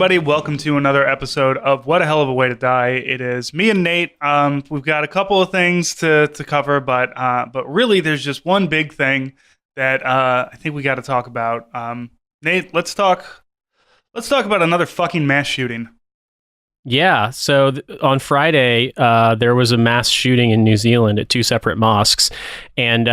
everybody. Welcome to another episode of What a Hell of a Way to Die. It is me and Nate. We've got a couple of things to cover, but really there's just one big thing that I think we got to talk about. Nate, let's talk about another fucking mass shooting. Yeah, so on Friday, there was a mass shooting in New Zealand at two separate mosques, and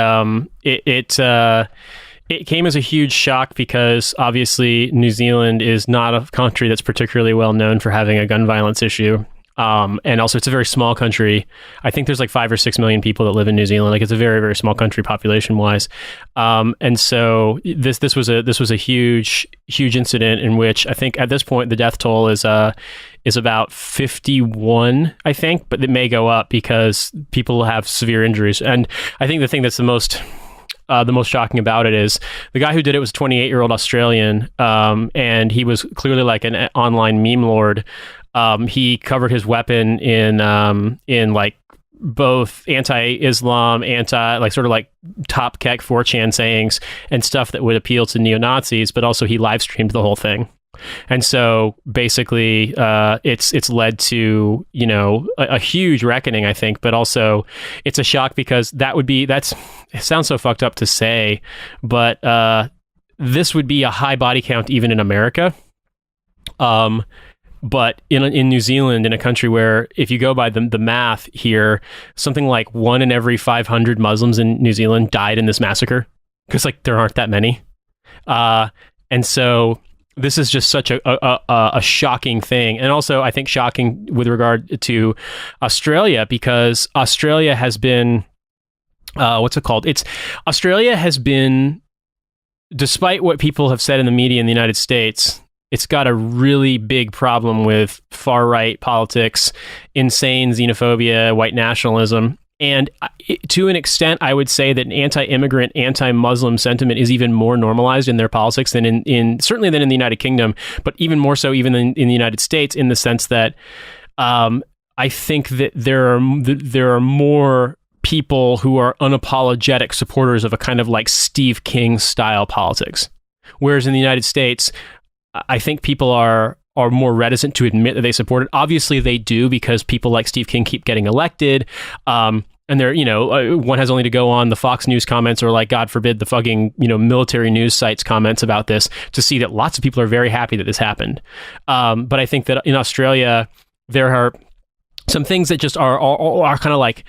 it came as a huge shock because obviously New Zealand is not a country that's particularly well known for having a gun violence issue. And also it's a very small country. I think there's like 5 or 6 million people that live in New Zealand. Like it's a very, very small country population wise. And so this was a huge incident in which I think at this point the death toll is about 51, I think, but it may go up because people have severe injuries. And I think the thing that's the most shocking about it is the guy who did it was a 28-year-old Australian, and he was clearly like an online meme lord. He covered his weapon in like both anti-Islam, top keck 4chan sayings and stuff that would appeal to neo-Nazis, but also he live streamed the whole thing. And so basically it's led to, a huge reckoning, I think, but also it's a shock because it sounds so fucked up to say, but this would be a high body count even in America. But in New Zealand, in a country where if you go by the math here, something like 1 in every 500 Muslims in New Zealand died in this massacre because like there aren't that many. And so this is just such a shocking thing. And also I think shocking with regard to Australia because Australia has been, Australia has been, despite what people have said in the media in the United States, it's got a really big problem with far-right politics, insane xenophobia, white nationalism. And to an extent, I would say that an anti-immigrant, anti-Muslim sentiment is even more normalized in their politics than certainly than in the United Kingdom, but even more so even in the United States, in the sense that I think that there are more people who are unapologetic supporters of a kind of like Steve King style politics. Whereas in the United States, I think people are more reticent to admit that they support it. Obviously they do because people like Steve King keep getting elected. And they're, one has only to go on the Fox News comments or like, God forbid, the fucking, military news sites comments about this to see that lots of people are very happy that this happened. But I think that in Australia, there are some things that just are kind of like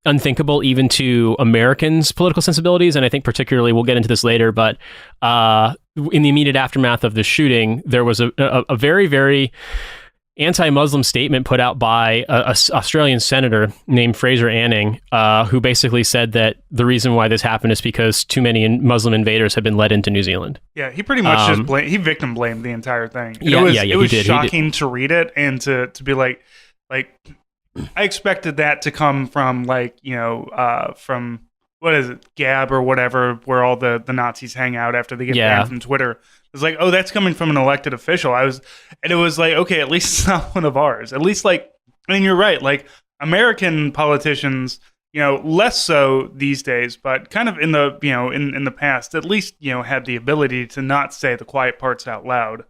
unthinkable even to Americans' political sensibilities. And I think particularly, we'll get into this later, but in the immediate aftermath of the shooting, there was a very, very anti-Muslim statement put out by a Australian senator named Fraser Anning, who basically said that the reason why this happened is because too many Muslim invaders have been led into New Zealand. Yeah, he pretty much he victim blamed the entire thing. It was shocking to read it and to be like I expected that to come from from what is it, Gab or whatever, where all the Nazis hang out after they get banned from Twitter. It's like, oh, that's coming from an elected official. It was like, okay, at least it's not one of ours. At least you're right. Like American politicians, less so these days, but kind of in the, in the past, at least, had the ability to not say the quiet parts out loud.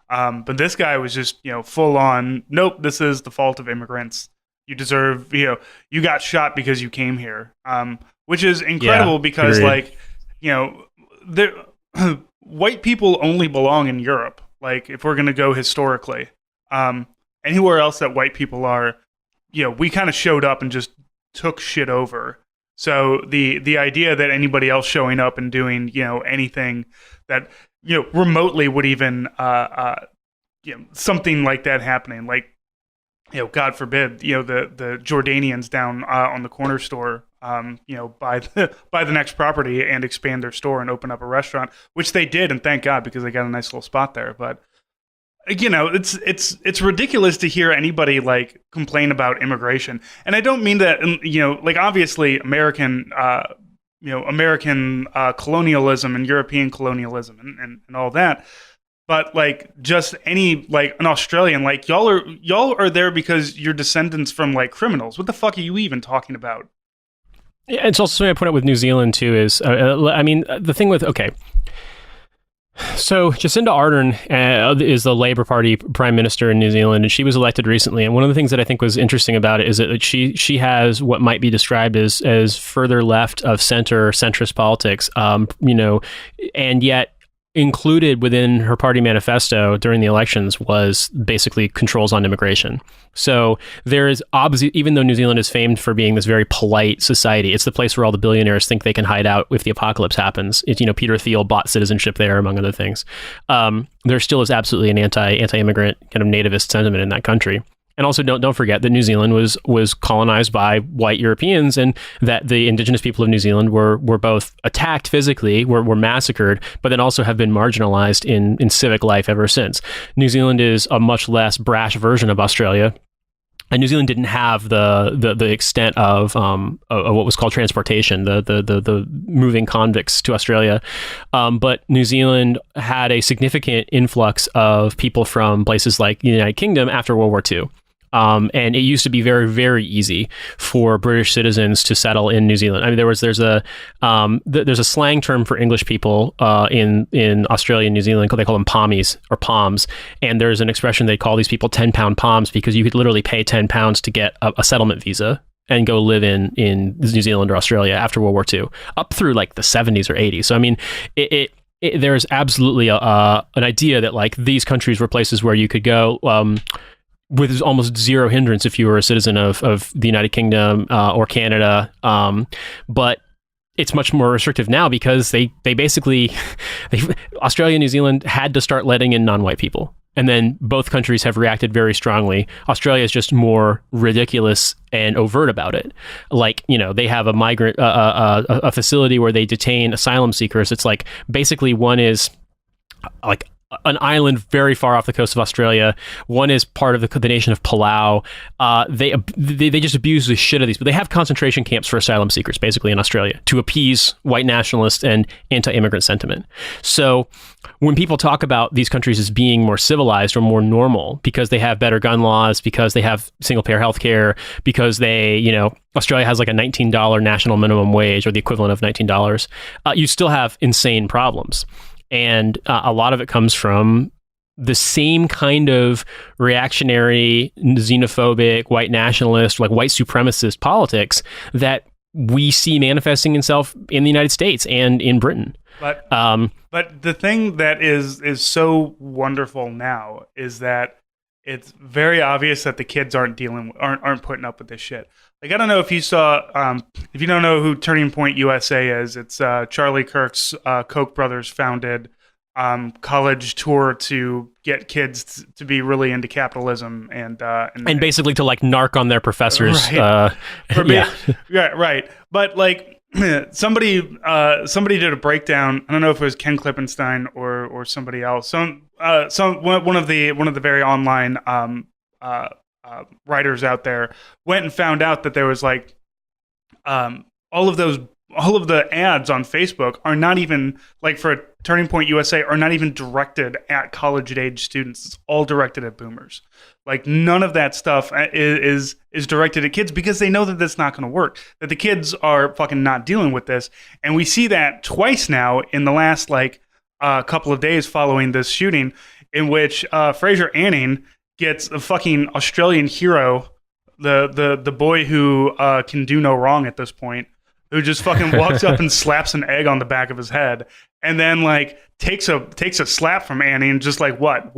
But this guy was just, full on, nope, this is the fault of immigrants. You deserve, you got shot because you came here. Which is incredible because white people only belong in Europe. Like if we're going to go historically, anywhere else that white people are, we kind of showed up and just took shit over. So the idea that anybody else showing up and doing, anything that, remotely would even, something like that happening, like, God forbid, the Jordanians down on the corner store, buy the next property and expand their store and open up a restaurant, which they did, and thank God because they got a nice little spot there. But it's ridiculous to hear anybody like complain about immigration, and I don't mean that obviously American colonialism and European colonialism and all that. But like just any like an Australian, like y'all are there because you're descendants from like criminals. What the fuck are you even talking about? Yeah, it's also something I point out with New Zealand too is, the thing with, okay, So Jacinda Ardern is the Labour Party Prime Minister in New Zealand, and she was elected recently. And one of the things that I think was interesting about it is that she has what might be described as further left of centrist politics, and yet included within her party manifesto during the elections was basically controls on immigration. So there is obviously, even though New Zealand is famed for being this very polite society, it's the place where all the billionaires think they can hide out if the apocalypse happens. Peter Thiel bought citizenship there, among other things. There still is absolutely an anti-immigrant kind of nativist sentiment in that country. And also, don't forget that New Zealand was colonized by white Europeans, and that the indigenous people of New Zealand were both attacked physically, were massacred, but then also have been marginalized in civic life ever since. New Zealand is a much less brash version of Australia. And New Zealand didn't have the extent of what was called transportation, the moving convicts to Australia, but New Zealand had a significant influx of people from places like the United Kingdom after World War II. And it used to be very, very easy for British citizens to settle in New Zealand. I mean, there's a slang term for English people in Australia and New Zealand. They call them pommies or poms. And there's an expression they call these people 10-pound poms, because you could literally pay £10 to get a settlement visa and go live in New Zealand or Australia after World War II, up through like the 70s or 80s. So I mean, there's absolutely an idea that like these countries were places where you could go with almost zero hindrance if you were a citizen of the United Kingdom or Canada. But it's much more restrictive now because they basically, Australia and New Zealand had to start letting in non-white people. And then both countries have reacted very strongly. Australia is just more ridiculous and overt about it. Like, they have a migrant, a facility where they detain asylum seekers. It's like, basically one is like an island very far off the coast of Australia. One is part of the nation of Palau. They just abuse the shit of these, but they have concentration camps for asylum seekers, basically, in Australia, to appease white nationalist and anti-immigrant sentiment. So when people talk about these countries as being more civilized or more normal because they have better gun laws, because they have single-payer healthcare, because Australia has like a $19 national minimum wage, or the equivalent of $19, you still have insane problems. And a lot of it comes from the same kind of reactionary, xenophobic, white nationalist, like white supremacist politics that we see manifesting itself in the United States and in Britain. But the thing that is so wonderful now is that it's very obvious that the kids aren't putting up with this shit. Like, I don't know if you saw, if you don't know who Turning Point USA is, it's Charlie Kirk's Koch brothers founded college tour to get kids to be really into capitalism and basically to like narc on their professors. Right. Right. But like somebody did a breakdown. I don't know if it was Ken Klippenstein or somebody else. One of the very online writers out there went and found out that there was like all of the ads on Facebook are not even, like, for Turning Point USA, are not even directed at college-age students. It's all directed at boomers. Like, none of that stuff is directed at kids because they know that that's not going to work. That the kids are fucking not dealing with this, and we see that twice now in the last couple of days following this shooting, in which Fraser Anning gets a fucking Australian hero, the boy who can do no wrong at this point, who just fucking walks up and slaps an egg on the back of his head, and then like takes a slap from Annie and just like what,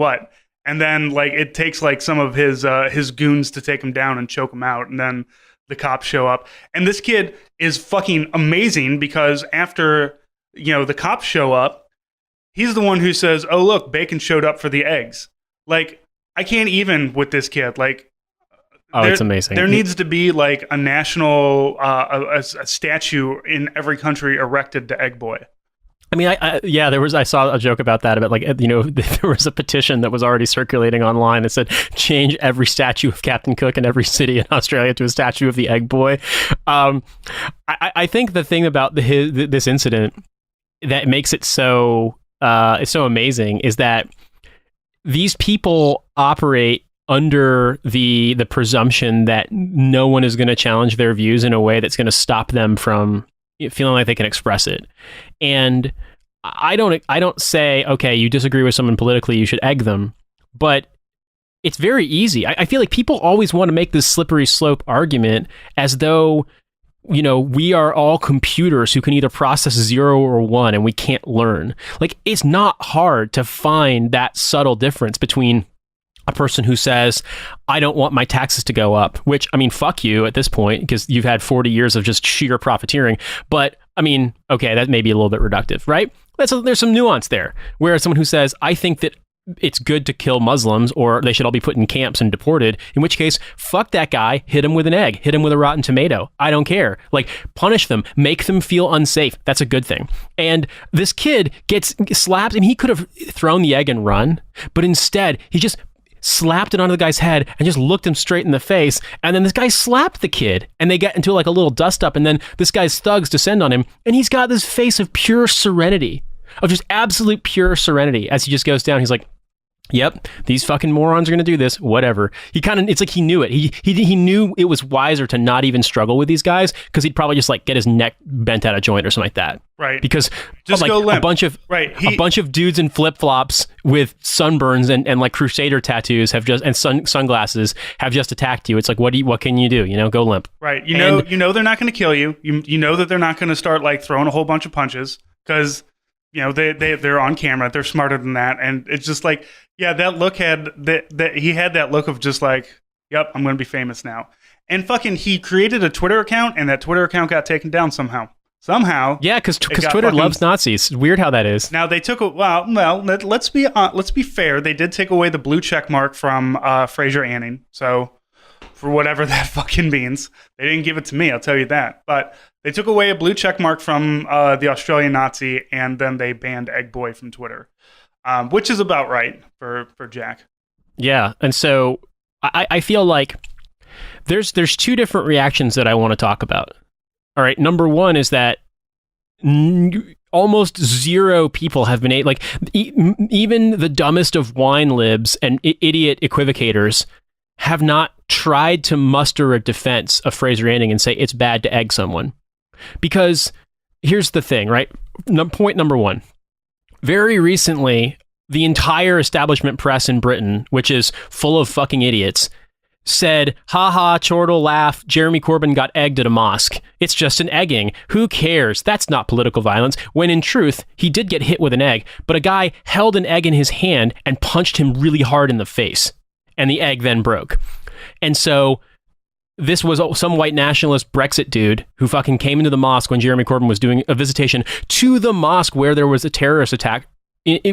and then like it takes like some of his goons to take him down and choke him out, and then the cops show up, and this kid is fucking amazing because after the cops show up, he's the one who says, "Oh look, Bacon showed up for the eggs." Like, I can't even with this kid. Like, it's amazing. There needs to be like a national a statue in every country erected to Egg Boy. I mean, I saw a joke about that, like, there was a petition that was already circulating online that said change every statue of Captain Cook in every city in Australia to a statue of the Egg Boy. I think the thing about this incident that makes it so it's so amazing is that these people operate under the presumption that no one is going to challenge their views in a way that's going to stop them from feeling like they can express it. And I don't say, okay, you disagree with someone politically, you should egg them, but it's very easy. I feel like people always want to make this slippery slope argument as though, you know, we are all computers who can either process 0 or 1 and we can't learn. Like, it's not hard to find that subtle difference between a person who says, I don't want my taxes to go up, which, I mean, fuck you at this point, because you've had 40 years of just sheer profiteering. But, I mean, okay, that may be a little bit reductive, right? There's some nuance there. Whereas someone who says, I think that it's good to kill Muslims or they should all be put in camps and deported, in which case, fuck that guy, hit him with an egg, hit him with a rotten tomato. I don't care. Like, punish them, make them feel unsafe. That's a good thing. And this kid gets slapped, and he could have thrown the egg and run, but instead, he just slapped it onto the guy's head and just looked him straight in the face. And then this guy slapped the kid and they get into like a little dust up. And then this guy's thugs descend on him and he's got this face of pure serenity, of just absolute pure serenity as he just goes down. He's like, yep, these fucking morons are going to do this, whatever. He kind of, it's like he knew it. He knew it was wiser to not even struggle with these guys because he'd probably just like get his neck bent out of joint or something like that. Right. Because just like go limp. a bunch of dudes in flip-flops with sunburns and like crusader tattoos have just, and sunglasses have just attacked you. It's like, what can you do? You know, go limp. Right. You know they're not going to kill you. You know that they're not going to start like throwing a whole bunch of punches because, you know, they're on camera. They're smarter than that. And it's just like, yeah, that look he had that look of just like, yep, I'm going to be famous now. And fucking, he created a Twitter account, and that Twitter account got taken down somehow. Yeah, because Twitter loves Nazis. It's weird how that is. Now they took let's be fair. They did take away the blue check mark from Fraser Anning. So for whatever that fucking means, they didn't give it to me. I'll tell you that. But they took away a blue check mark from the Australian Nazi, and then they banned Egg Boy from Twitter. Which is about right for Jack. Yeah, and so I feel like there's two different reactions that I want to talk about. All right, number one is that almost zero people have been like even the dumbest of wine libs and idiot equivocators have not tried to muster a defense of Fraser Anning and say it's bad to egg someone. Because here's the thing, right? Point number one. Very recently, the entire establishment press in Britain, which is full of fucking idiots, said, haha, chortle, laugh, Jeremy Corbyn got egged at a mosque. It's just an egging. Who cares? That's not political violence. When in truth, he did get hit with an egg, but a guy held an egg in his hand and punched him really hard in the face, and the egg then broke. And so this was some white nationalist Brexit dude who fucking came into the mosque when Jeremy Corbyn was doing a visitation to the mosque where there was a terrorist attack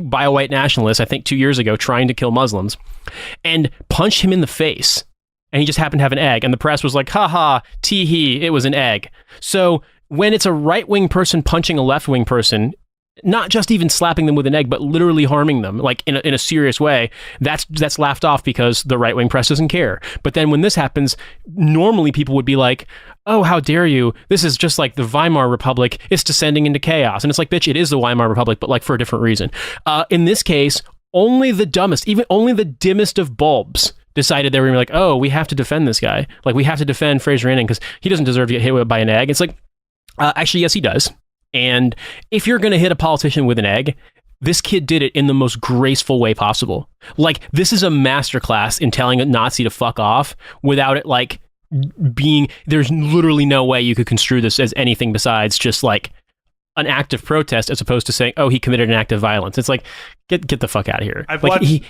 by a white nationalist, I think 2 years ago, trying to kill Muslims, and punched him in the face. And he just happened to have an egg. And the press was like, haha, tee-hee, it was an egg. So when it's a right-wing person punching a left-wing person, not just even slapping them with an egg, but literally harming them, like in a serious way, that's laughed off because the right-wing press doesn't care. But then when this happens, normally people would be like, oh, how dare you? This is just like the Weimar Republic. It's descending into chaos. And it's like, bitch, it is the Weimar Republic, but like for a different reason. In this case, only the dumbest, even only the dimmest of bulbs decided they were going to be like, oh, we have to defend this guy. Like, we have to defend Fraser Anning because he doesn't deserve to get hit by an egg. It's like, actually, yes, he does. And if you're going to hit a politician with an egg, this kid did it in the most graceful way possible. Like, this is a masterclass in telling a Nazi to fuck off without it, like, being, there's literally no way you could construe this as anything besides just, like, an act of protest as opposed to saying, oh, he committed an act of violence. It's like, get the fuck out of here.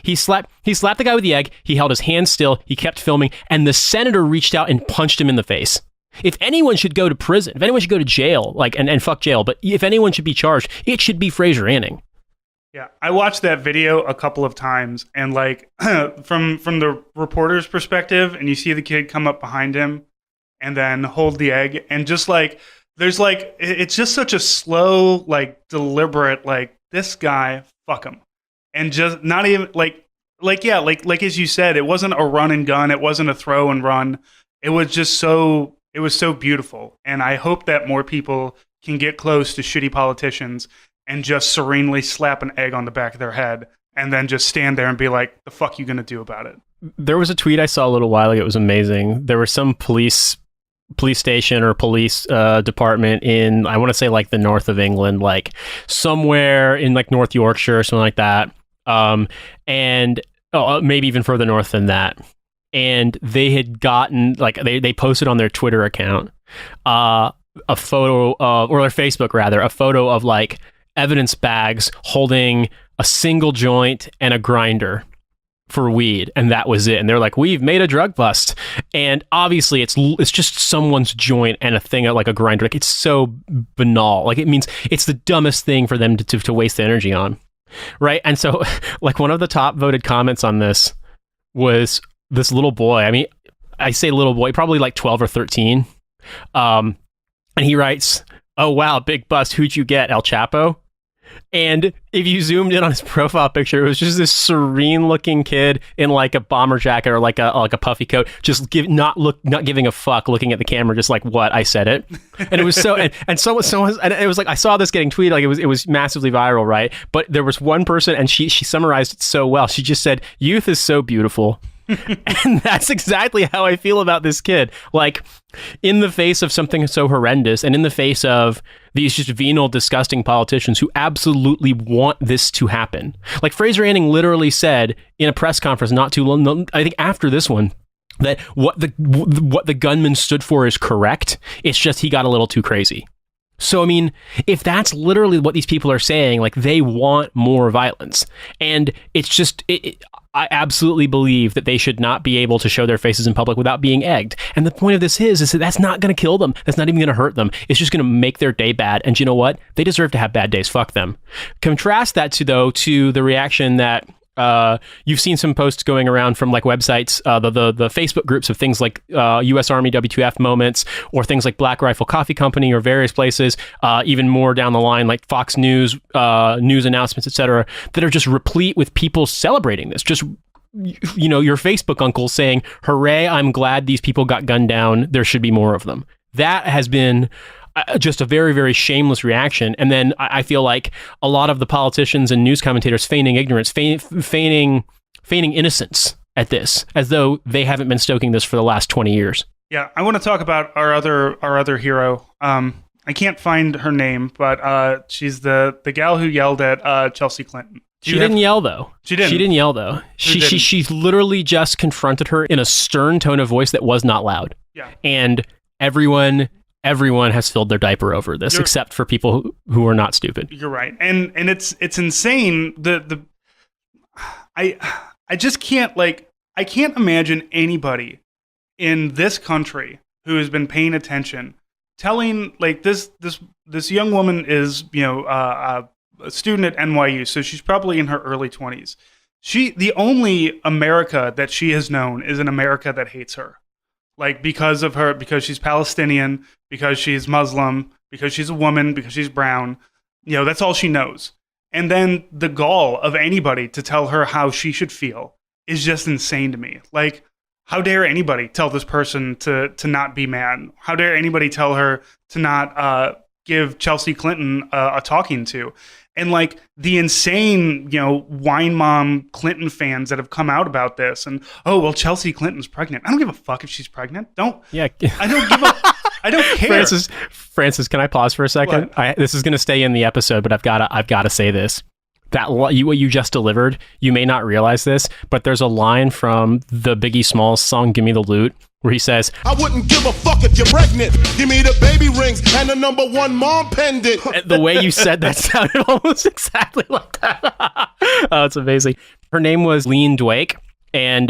He slapped the guy with the egg. He held his hand still. He kept filming, and the senator reached out and punched him in the face. If anyone should go to prison, if anyone should go to jail, like, and fuck jail, but if anyone should be charged, it should be Fraser Anning. Yeah, I watched that video a couple of times, and like from the reporter's perspective, and you see the kid come up behind him and then hold the egg, and just like, there's like, it's just such a slow, like, deliberate, like, this guy, fuck him. And just not even, like as you said, it wasn't a run and gun. It wasn't a throw and run. It was just so, it was so beautiful. And I hope that more people can get close to shitty politicians and just serenely slap an egg on the back of their head and then just stand there and be like, the fuck you gonna do about it? There was a tweet I saw a little while ago. It was amazing. There were some police police station or police department in, I want to say like the north of England, like somewhere in like North Yorkshire or something like that. And maybe even further north than that. And they had gotten, like, they posted on their Twitter account a photo of, or their Facebook rather, a photo of like evidence bags holding a single joint and a grinder for weed, and that was it. And they're like, we've made a drug bust. And obviously it's just someone's joint and a thing like a grinder. Like, it's so banal. Like, it means it's the dumbest thing for them to waste the energy on, right? And so like one of the top voted comments on this was this little boy. I mean, I say little boy, probably like 12 or 13. And he writes, "Oh wow, big bust, who'd you get, El Chapo?" And if you zoomed in on his profile picture, it was just this serene looking kid in like a bomber jacket or like a puffy coat, just not giving a fuck, looking at the camera, just like, what, I said it. And it was so, and it was like, I saw this getting tweeted, like it was massively viral, right? But there was one person, and she summarized it so well. She just said, "Youth is so beautiful." And that's exactly how I feel about this kid. Like, in the face of something so horrendous, and in the face of these just venal, disgusting politicians who absolutely want this to happen. Like, Fraser Anning literally said in a press conference not too long, I think after this one, that what the gunman stood for is correct. It's just he got a little too crazy. So, I mean, if that's literally what these people are saying, like, they want more violence. And it's just, I absolutely believe that they should not be able to show their faces in public without being egged. And the point of this is that that's not going to kill them. That's not even going to hurt them. It's just going to make their day bad. And you know what? They deserve to have bad days. Fuck them. Contrast that to the reaction that you've seen some posts going around from like websites, the Facebook groups of things like U.S. Army WTF moments, or things like Black Rifle Coffee Company, or various places, even more down the line like Fox News, news announcements, etc., that are just replete with people celebrating this. Just, you know, your Facebook uncle saying, "Hooray, I'm glad these people got gunned down. There should be more of them." That has been just a very, very shameless reaction. And then I feel like a lot of the politicians and news commentators feigning ignorance, feigning innocence at this, as though they haven't been stoking this for the last 20 years. Yeah, I want to talk about our other hero. I can't find her name, but she's the gal who yelled at Chelsea Clinton. She didn't yell, though. She didn't yell, though. She literally just confronted her in a stern tone of voice that was not loud. Yeah. And everyone has filled their diaper over this, except for people who are not stupid. You're right, and it's insane. I just can't, like, I can't imagine anybody in this country who has been paying attention telling, like, this young woman is, you know, a student at NYU, so she's probably in her early 20s. The only America that she has known is an America that hates her. Like, because she's Palestinian, because she's Muslim, because she's a woman, because she's brown, you know, that's all she knows. And then the gall of anybody to tell her how she should feel is just insane to me. Like, how dare anybody tell this person to not be mad? How dare anybody tell her to not give Chelsea Clinton a talking to? And like the insane, you know, wine mom Clinton fans that have come out about this, and oh well, Chelsea Clinton's pregnant. I don't give a fuck if she's pregnant. I don't care. Francis, can I pause for a second? This is going to stay in the episode, but I've got to say this. What you just delivered, you may not realize this, but there's a line from the Biggie Smalls song "Give Me the Loot" where he says, "I wouldn't give a fuck if you're pregnant. Give me the baby rings and the #1 mom pendant." The way you said that sounded almost exactly like that. Oh, it's amazing. Her name was Leen Dweik. And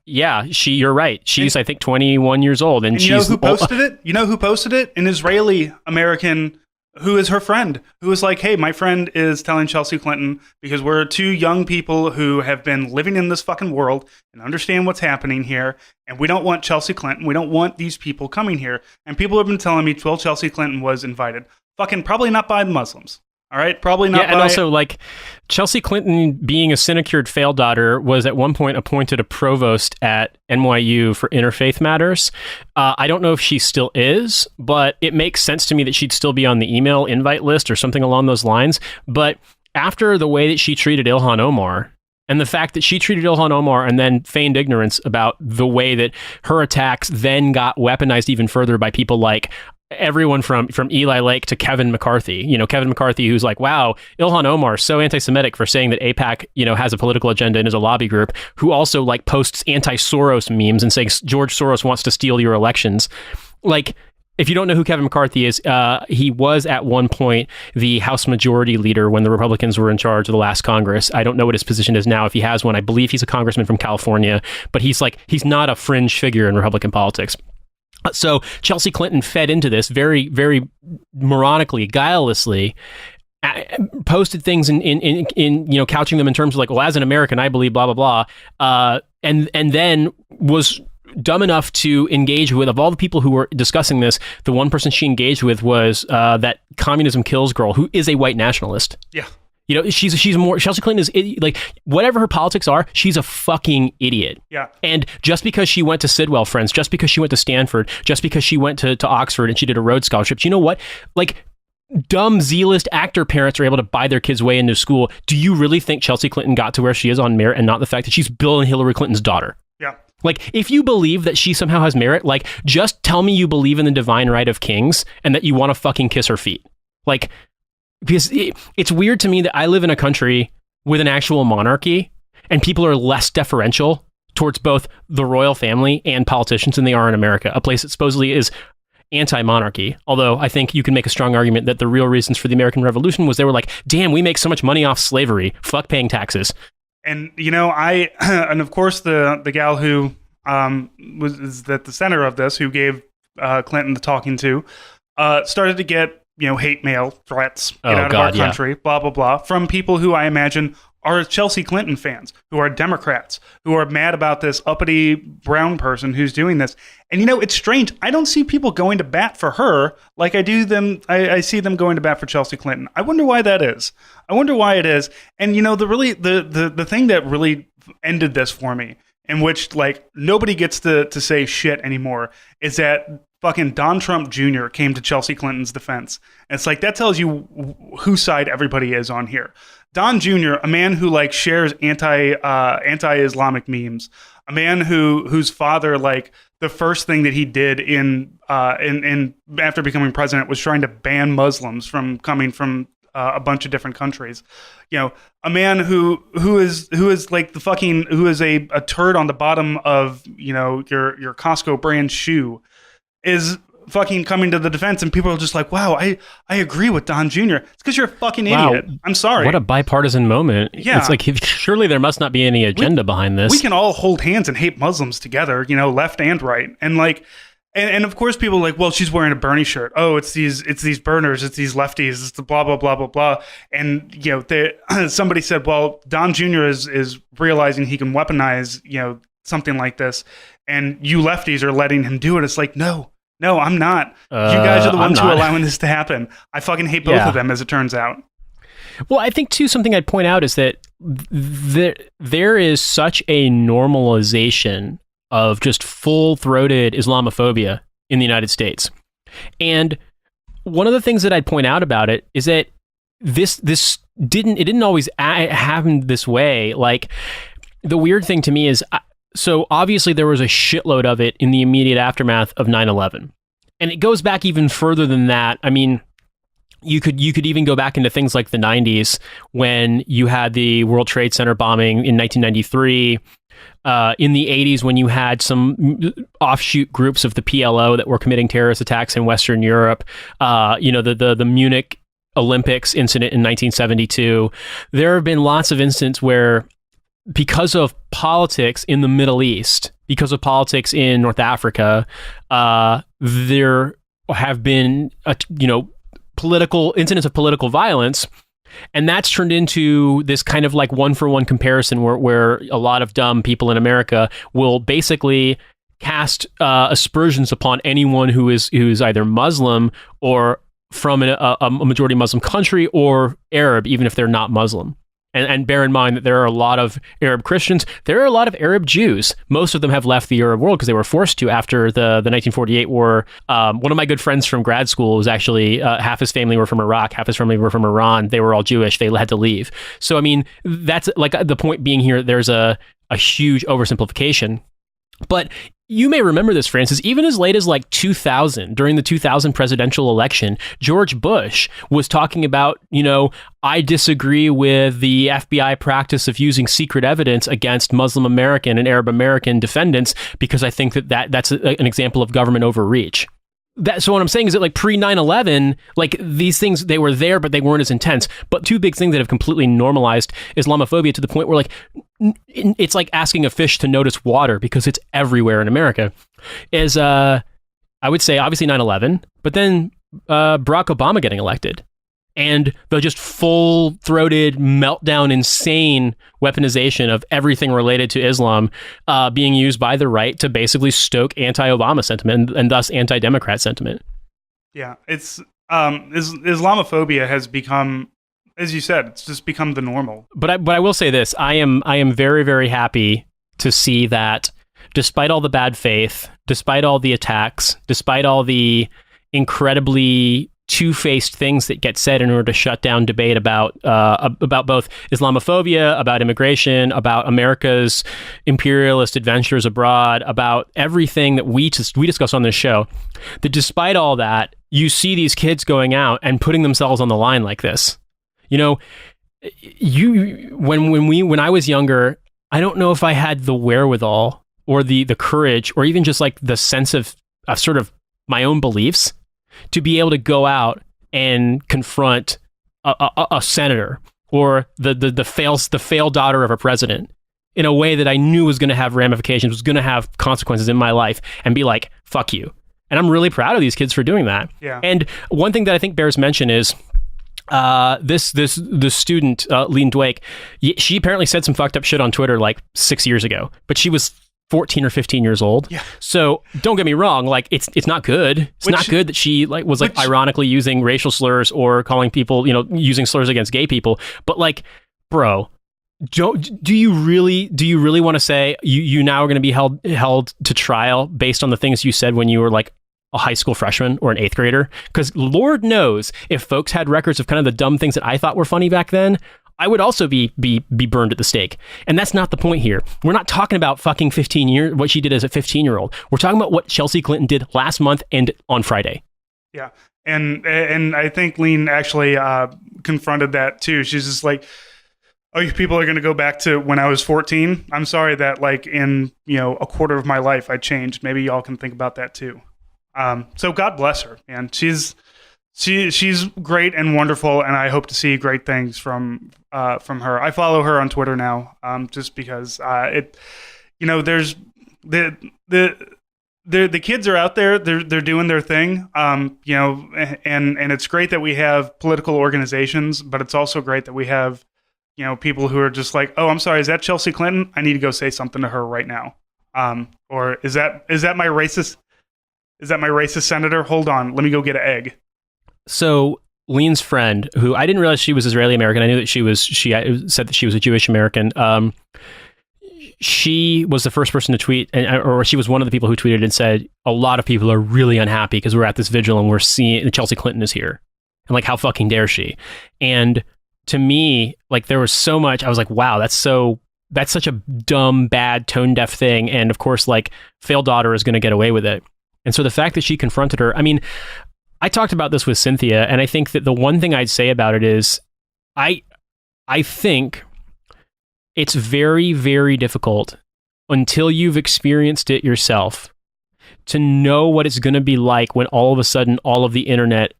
you're right. She's, I think, 21 years old. And you know who posted it? You know who posted it? An Israeli American who is her friend, who was like, "Hey, my friend is telling Chelsea Clinton, because we're two young people who have been living in this fucking world and understand what's happening here, and we don't want Chelsea Clinton. We don't want these people coming here." And people have been telling me, well, Chelsea Clinton was invited. Fucking probably not by the Muslims. All right, probably not. Yeah, and also, like, Chelsea Clinton, being a sinecure failed daughter, was at one point appointed a provost at NYU for interfaith matters. I don't know if she still is, but it makes sense to me that she'd still be on the email invite list or something along those lines. But after the way that she treated Ilhan Omar, And the fact that she treated Ilhan Omar and then feigned ignorance about the way that her attacks then got weaponized even further by people like everyone from Eli Lake to Kevin McCarthy. Kevin McCarthy, who's like, wow, Ilhan Omar is so anti-Semitic for saying that AIPAC, has a political agenda and is a lobby group, who also like posts anti-Soros memes and saying George Soros wants to steal your elections. Like, if you don't know who Kevin McCarthy is, he was at one point the House Majority Leader when the Republicans were in charge of the last Congress. I don't know what his position is now, if he has one. I believe he's a congressman from California, but he's not a fringe figure in Republican politics. So Chelsea Clinton fed into this very, very moronically, guilelessly, posted things in couching them in terms of like, well, as an American, I believe blah, blah, blah. And then was dumb enough to engage with, of all the people who were discussing this, the one person she engaged with was that communism kills girl, who is a white nationalist. Yeah. She's more, Chelsea Clinton is like, whatever her politics are, she's a fucking idiot. Yeah. And just because she went to Sidwell Friends, just because she went to Stanford, just because she went to Oxford and she did a Rhodes Scholarship, do you know what? Like, dumb zealous actor parents are able to buy their kids' way into school. Do you really think Chelsea Clinton got to where she is on merit and not the fact that she's Bill and Hillary Clinton's daughter? Yeah. Like, if you believe that she somehow has merit, like, just tell me you believe in the divine right of kings and that you want to fucking kiss her feet. Like, because it's weird to me that I live in a country with an actual monarchy and people are less deferential towards both the royal family and politicians than they are in America, a place that supposedly is anti-monarchy. Although I think you can make a strong argument that the real reasons for the American Revolution was they were like, damn, we make so much money off slavery. Fuck paying taxes. And, and of course the gal who was at the center of this, who gave Clinton the talking to, started to get, hate mail threats, get out of our country, blah, blah, blah, from people who I imagine are Chelsea Clinton fans, who are Democrats, who are mad about this uppity brown person who's doing this. And, it's strange. I don't see people going to bat for her like I do them. I see them going to bat for Chelsea Clinton. I wonder why that is. I wonder why it is. And, the thing that really ended this for me, in which, like, nobody gets to say shit anymore, is that fucking Don Trump Jr. came to Chelsea Clinton's defense. And it's like, that tells you whose side everybody is on here. Don Jr., a man who like shares anti-Islamic memes, a man whose father, like, the first thing that he did in after becoming president was trying to ban Muslims from coming from a bunch of different countries. A man who is like who is a turd on the bottom of your Costco brand shoe, is fucking coming to the defense, and people are just like, wow, I agree with Don Jr. It's because you're a fucking idiot. I'm sorry. What a bipartisan moment. Yeah. It's like, surely there must not be any agenda behind this. We can all hold hands and hate Muslims together, left and right. And like, and of course people are like, well, she's wearing a Bernie shirt. Oh, it's these burners, it's these lefties, it's the blah, blah, blah, blah, blah. And, somebody said, well, Don Jr. is realizing he can weaponize, something like this. And you lefties are letting him do it. It's like, no, I'm not. You guys are the ones who are allowing this to happen. I fucking hate both of them, as it turns out. Well, I think, too, something I'd point out is that there is such a normalization of just full-throated Islamophobia in the United States. And one of the things that I'd point out about it is that this didn't always happen this way. Like, the weird thing to me is, so obviously there was a shitload of it in the immediate aftermath of 9/11. And it goes back even further than that. I mean, you could even go back into things like the 90s, when you had the World Trade Center bombing in 1993, in the 80s when you had some offshoot groups of the PLO that were committing terrorist attacks in Western Europe, the Munich Olympics incident in 1972. There have been lots of instances where, because of politics in the Middle East, because of politics in North Africa, there have been, political incidents of political violence, and that's turned into this kind of like one-for-one comparison where a lot of dumb people in America will basically cast aspersions upon anyone who is either Muslim or from a majority Muslim country, or Arab, even if they're not Muslim. And bear in mind that there are a lot of Arab Christians. There are a lot of Arab Jews. Most of them have left the Arab world because they were forced to after the 1948 war. One of my good friends from grad school was actually, half his family were from Iraq, half his family were from Iran. They were all Jewish. They had to leave. So, I mean, that's like the point being here, there's a huge oversimplification. But you may remember this, Francis, even as late as like 2000, during the 2000 presidential election, George Bush was talking about, I disagree with the FBI practice of using secret evidence against Muslim American and Arab American defendants because I think that's an example of government overreach. So what I'm saying is that like pre 9/11, like these things, they were there, but they weren't as intense. But two big things that have completely normalized Islamophobia to the point where like it's like asking a fish to notice water because it's everywhere in America is, I would say obviously 9/11, but then Barack Obama getting elected and the just full-throated meltdown, insane weaponization of everything related to Islam being used by the right to basically stoke anti-Obama sentiment and thus anti-Democrat sentiment. Yeah, it's Islamophobia has become, as you said, it's just become the normal. But I will say this: I am very, very happy to see that, despite all the bad faith, despite all the attacks, despite all the incredibly two-faced things that get said in order to shut down debate about both Islamophobia, about immigration, about America's imperialist adventures abroad, about everything that we discuss on this show, that despite all that, you see these kids going out and putting themselves on the line like this. When I was younger, I don't know if I had the wherewithal or the courage or even just like the sense of sort of my own beliefs to be able to go out and confront a senator or the failed daughter of a president in a way that I knew was going to have ramifications, was going to have consequences in my life, and be like, fuck you. And I'm really proud of these kids for doing that. Yeah. And one thing that I think bears mention is the student, Leen Dweik, she apparently said some fucked up shit on Twitter like 6 years ago, but she was 14 or 15 years old. Yeah. So don't get me wrong, like it's not good. It's not good that she was ironically using racial slurs or calling people, using slurs against gay people. But like, bro, do you really want to say you now are going to be held to trial based on the things you said when you were like a high school freshman or an eighth grader? Because Lord knows if folks had records of kind of the dumb things that I thought were funny back then, I would also be burned at the stake. And that's not the point here. We're not talking about fucking 15 years, what she did as a 15-year-old. We're talking about what Chelsea Clinton did last month and on Friday. Yeah. And I think Leen actually confronted that too. She's just like, oh, you people are going to go back to when I was 14. I'm sorry that like in, a quarter of my life I changed. Maybe y'all can think about that too. So God bless her, man. She's great and wonderful, and I hope to see great things from her. I follow her on Twitter now, just because there's the kids are out there, they're doing their thing, and it's great that we have political organizations, but it's also great that we have people who are just like, oh, I'm sorry, is that Chelsea Clinton? I need to go say something to her right now, or is that my racist? Is that my racist senator? Hold on, let me go get an egg. So Leen's friend, who I didn't realize she was Israeli American. I knew that she said that she was a Jewish American. She was the first person to tweet, or she was one of the people who tweeted and said, a lot of people are really unhappy because we're at this vigil and we're seeing Chelsea Clinton is here. And like, how fucking dare she? And to me, like, there was so much, I was like, wow, that's such a dumb, bad, tone deaf thing. And of course, like, failed daughter is going to get away with it. And so the fact that she confronted her, I mean, I talked about this with Cynthia, and I think that the one thing I'd say about it is I think it's very, very difficult until you've experienced it yourself to know what it's going to be like when all of a sudden all of the internet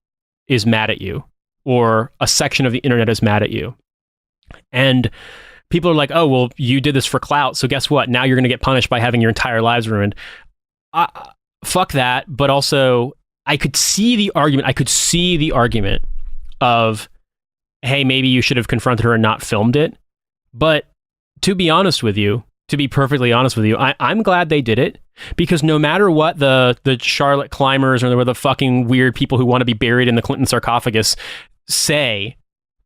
is mad at you, or a section of the internet is mad at you. And people are like, oh, well, you did this for clout, so guess what? Now you're going to get punished by having your entire lives ruined. Fuck that, but also I could see the argument of, hey, maybe you should have confronted her and not filmed it. But to be perfectly honest with you, I'm glad they did it, because no matter what the Charlotte climbers or the fucking weird people who want to be buried in the Clinton sarcophagus say,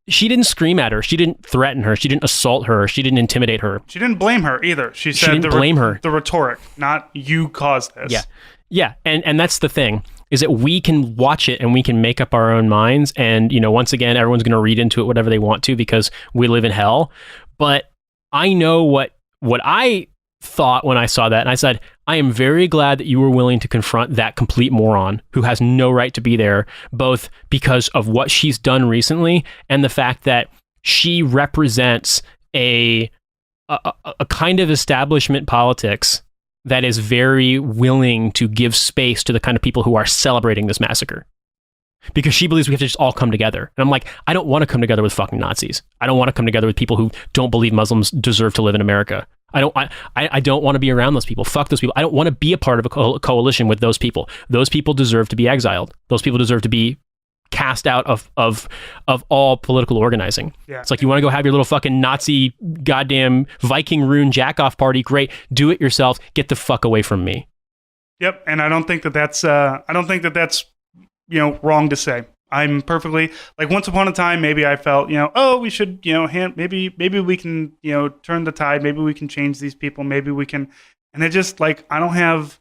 she didn't scream at her. She didn't threaten her. She didn't assault her. She didn't intimidate her. She didn't blame her either. She said didn't blame her. The rhetoric, not you caused this. Yeah. Yeah. And that's the thing, is that we can watch it and we can make up our own minds. And, you know, once again, everyone's going to read into it whatever they want to because we live in hell. But I know what I thought when I saw that. And I said, I am very glad that you were willing to confront that complete moron who has no right to be there, both because of what she's done recently and the fact that she represents a kind of establishment politics that is very willing to give space to the kind of people who are celebrating this massacre. Because she believes we have to just all come together. And I'm like, I don't want to come together with fucking Nazis. I don't want to come together with people who don't believe Muslims deserve to live in America. I don't want to be around those people. Fuck those people. I don't want to be a part of a coalition with those people. Those people deserve to be exiled. Those people deserve to be cast out of all political organizing. Yeah. It's like, you want to go have your little fucking Nazi goddamn Viking rune jack-off party? Great. Do it yourself. Get the fuck away from me. Yep. And I don't think that that's you know, wrong to say. I'm perfectly, like, once upon a time, maybe I felt, you know, oh, we should, you know, maybe we can, you know, turn the tide. Maybe we can change these people. Maybe we can. And it just, like, I don't have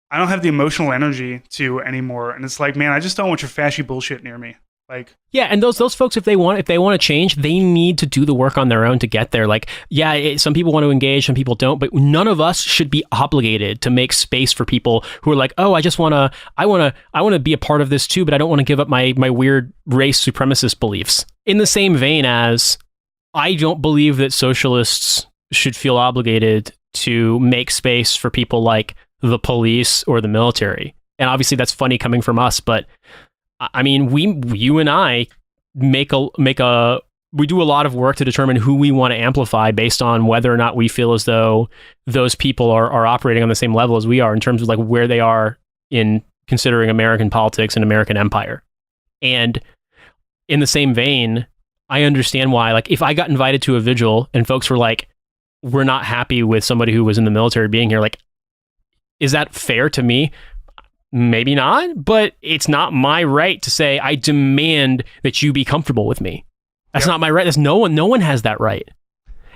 the emotional energy to anymore. And it's like, man, I just don't want your fashy bullshit near me. Like, yeah, and those folks, if they want to change, they need to do the work on their own to get there. Like, yeah, some people want to engage, some people don't, but none of us should be obligated to make space for people who are like, oh, I want to be a part of this too, but I don't want to give up my weird race supremacist beliefs. In the same vein as, I don't believe that socialists should feel obligated to make space for people like the police or the military. And obviously that's funny coming from us, but I mean, you and I we do a lot of work to determine who we want to amplify based on whether or not we feel as though those people are operating on the same level as we are in terms of like where they are in considering American politics and American empire. And in the same vein, I understand why, like, if I got invited to a vigil and folks were like, we're not happy with somebody who was in the military being here, like, is that fair to me? Maybe not, but it's not my right to say, I demand that you be comfortable with me. That's not my right. That's no one has that right.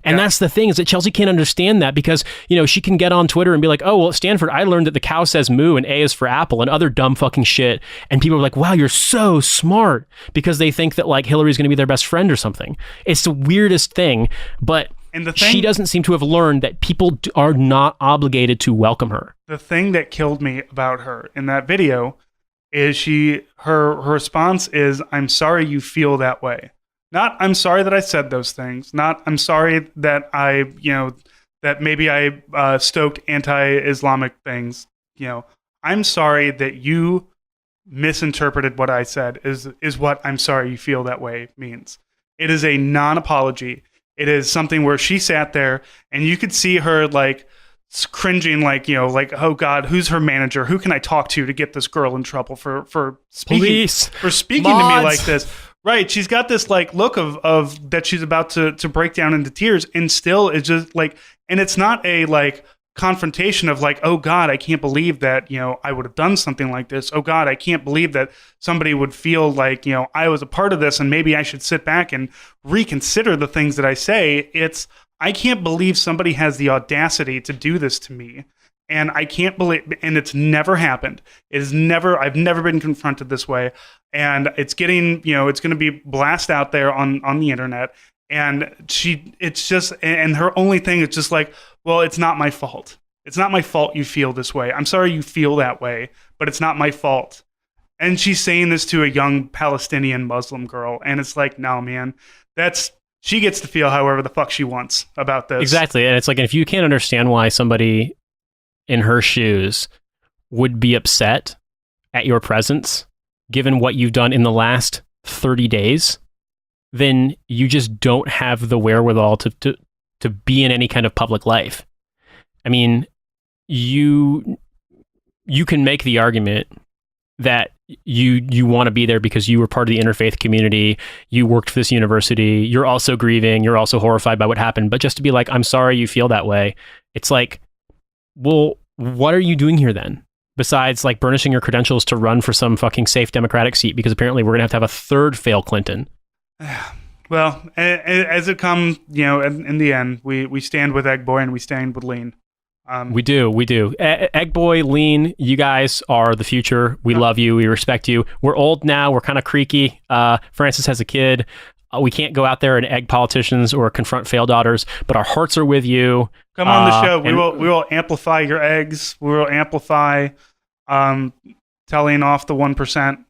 And that's the thing, is that Chelsea can't understand that because, you know, she can get on Twitter and be like, oh, well, at Stanford, I learned that the cow says moo and A is for apple and other dumb fucking shit. And people are like, wow, you're so smart, because they think that like Hillary's going to be their best friend or something. It's the weirdest thing, but she doesn't seem to have learned that people are not obligated to welcome her. The thing that killed me about her in that video is her response is, I'm sorry you feel that way. Not, I'm sorry that I said those things. Not, I'm sorry that that maybe I stoked anti-Islamic things. You know, I'm sorry that you misinterpreted what I said is what I'm sorry you feel that way means. It is a non-apology. It is something where she sat there and you could see her like cringing, like, you know, like, oh God, who's her manager? Who can I talk to get this girl in trouble for speaking to me like this? Right. She's got this like look of that she's about to break down into tears, and still it's just like, and it's not a like confrontation of like, oh God, I can't believe that, you know, I would have done something like this. Oh God, I can't believe that somebody would feel like, you know, I was a part of this and maybe I should sit back and reconsider the things that I say. It's, I can't believe somebody has the audacity to do this to me. And I can't believe, and it's never happened. I've never been confronted this way. And it's getting, you know, it's going to be blasted out there on the internet. And and her only thing is just like, well, it's not my fault. It's not my fault you feel this way. I'm sorry you feel that way, but it's not my fault. And she's saying this to a young Palestinian Muslim girl. And it's like, no, man, she gets to feel however the fuck she wants about this. Exactly. And it's like, if you can't understand why somebody in her shoes would be upset at your presence, given what you've done in the last 30 days, then you just don't have the wherewithal to be in any kind of public life. I mean, you can make the argument that you want to be there because you were part of the interfaith community, you worked for this university, you're also grieving, you're also horrified by what happened, but just to be like, I'm sorry you feel that way, it's like, well, what are you doing here then? Besides like burnishing your credentials to run for some fucking safe Democratic seat, because apparently we're going to have a third fail Clinton. Well, as it comes, in the end, we stand with Egg Boy and we stand with Leen. We do. Egg Boy, Leen, you guys are the future. We love you. We respect you. We're old now. We're kind of creaky. Francis has a kid. We can't go out there and egg politicians or confront failed daughters, but our hearts are with you. Come on the show. We will amplify your eggs. We will amplify telling off the 1%.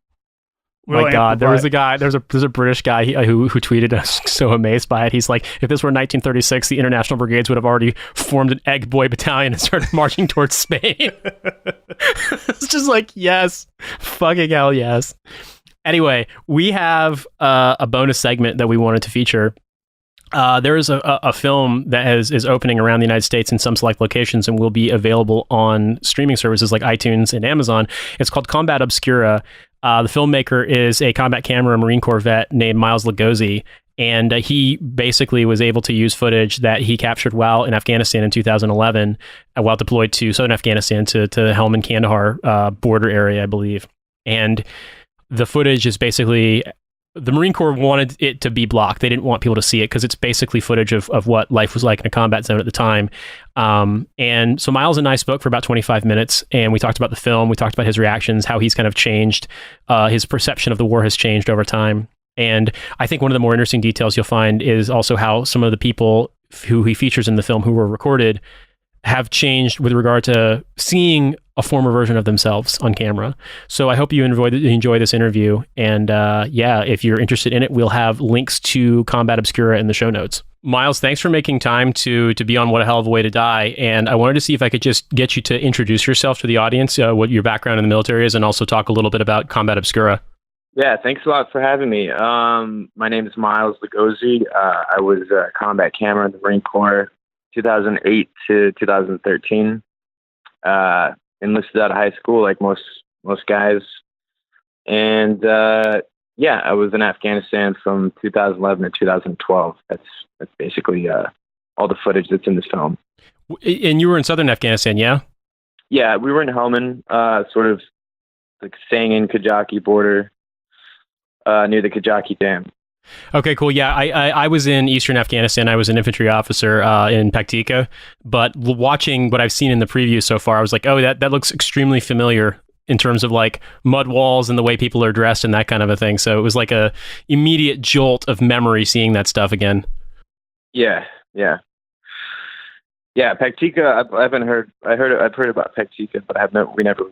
My God, there's a British guy who tweeted us so amazed by it. He's like, if this were 1936, the International Brigades would have already formed an Egg Boy battalion and started marching towards Spain. It's just like, yes, fucking hell, yes. Anyway, we have a bonus segment that we wanted to feature. There is a film that is opening around the United States in some select locations and will be available on streaming services like iTunes and Amazon. It's called Combat Obscura. The filmmaker is a combat camera Marine Corps vet named Miles Lugosi, and he basically was able to use footage that he captured while in Afghanistan in 2011, while deployed to southern Afghanistan to the Helmand-Kandahar border area, I believe. And the footage is basically... The Marine Corps wanted it to be blocked. They didn't want people to see it because it's basically footage of what life was like in a combat zone at the time. And so Miles and I spoke for about 25 minutes, and we talked about the film. We talked about his reactions, how he's kind of changed. His perception of the war has changed over time. And I think one of the more interesting details you'll find is also how some of the people who he features in the film who were recorded have changed with regard to seeing a former version of themselves on camera. So I hope you enjoy this interview. And if you're interested in it, we'll have links to Combat Obscura in the show notes. Miles, thanks for making time to be on What a Hell of a Way to Die. And I wanted to see if I could just get you to introduce yourself to the audience, what your background in the military is, and also talk a little bit about Combat Obscura. Yeah, thanks a lot for having me. My name is Miles Lugosi. I was a combat camera in the Marine Corps 2008 to 2013. Enlisted out of high school like most guys. And I was in Afghanistan from 2011 to 2012. That's basically all the footage that's in this film. And you were in southern Afghanistan, yeah? Yeah, we were in Helmand, sort of like Sangin Kajaki border, near the Kajaki Dam. Okay, cool. Yeah, I was in eastern Afghanistan. I was an infantry officer in Paktika, but watching what I've seen in the preview so far, I was like, oh, that looks extremely familiar in terms of like mud walls and the way people are dressed and that kind of a thing. So it was like a immediate jolt of memory seeing that stuff again. Yeah. Paktika. I've heard about Paktika, but we never,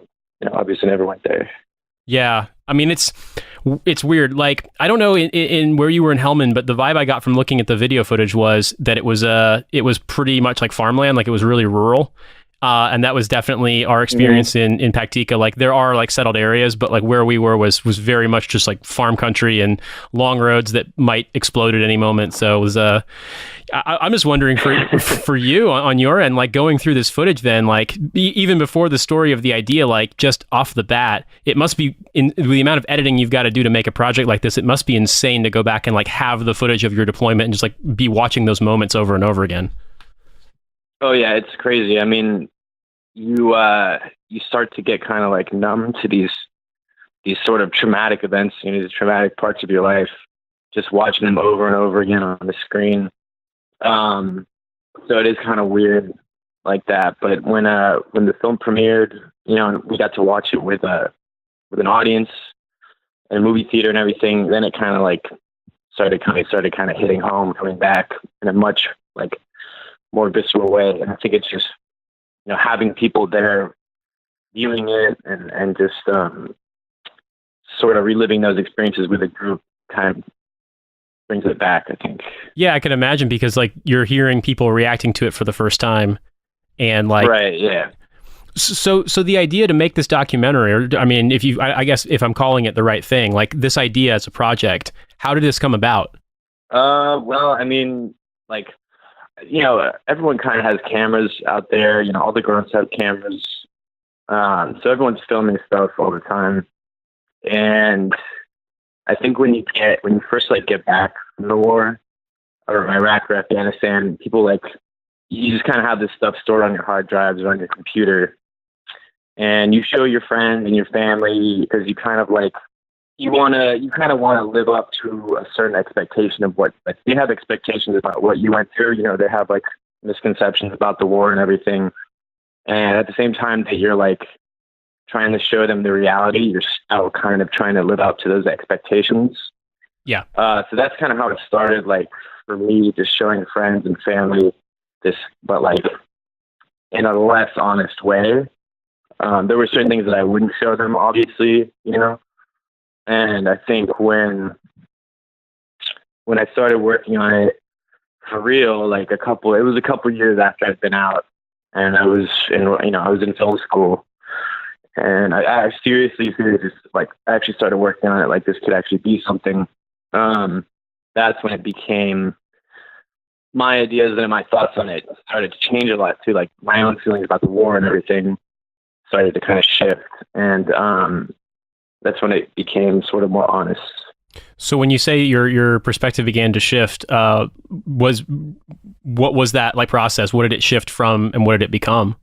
obviously never went there. Yeah, I mean it's weird. Like, I don't know in where you were in Helmand, but the vibe I got from looking at the video footage was that it was pretty much like farmland, like it was really rural. And that was definitely our experience in Paktika. Like, there are like settled areas, but like where we were was very much just like farm country and long roads that might explode at any moment. So it was I'm just wondering for you on your end, like going through this footage, then like even before the story of the idea, like just off the bat, it must be in the amount of editing you've got to do to make a project like this. It must be insane to go back and like have the footage of your deployment and just like be watching those moments over and over again. Oh yeah, it's crazy. I mean, you start to get kind of like numb to these sort of traumatic events, these traumatic parts of your life, just watching them over and over again on the screen. So it is kind of weird like that. But when the film premiered, we got to watch it with an audience and a movie theater and everything, then it kind of like started kind of hitting home, coming back in a much like more visceral way. And I think it's just, having people there viewing it and just sort of reliving those experiences with a group kind of brings it back, I think. Yeah, I can imagine, because like you're hearing people reacting to it for the first time and like... Right, yeah. So the idea to make this documentary, or I mean, I guess if I'm calling it the right thing, like this idea as a project, how did this come about? Well, I mean, like, everyone kind of has cameras out there, all the grown-ups have cameras. So everyone's filming stuff all the time. And I think when you first like get back from the war or Iraq or Afghanistan, people like, you just kind of have this stuff stored on your hard drives or on your computer. And you show your friends and your family because you kind of like, you kind of want to live up to a certain expectation of what, like, they have expectations about what you went through. You know, they have like misconceptions about the war and everything. And at the same time that you're like trying to show them the reality, you're still kind of trying to live up to those expectations. Yeah. So that's kind of how it started. Like for me, just showing friends and family this, but like in a less honest way. There were certain things that I wouldn't show them, obviously, you know. And I think when I started working on it for real, like it was a couple years after I'd been out, and I was in film school, and I seriously just like I actually started working on it. Like this could actually be something. That's when it became my ideas and my thoughts on it started to change a lot too. Like my own feelings about the war and everything started to kind of shift, and that's when it became sort of more honest. So when you say your perspective began to shift, what was that like process? What did it shift from, and what did it become?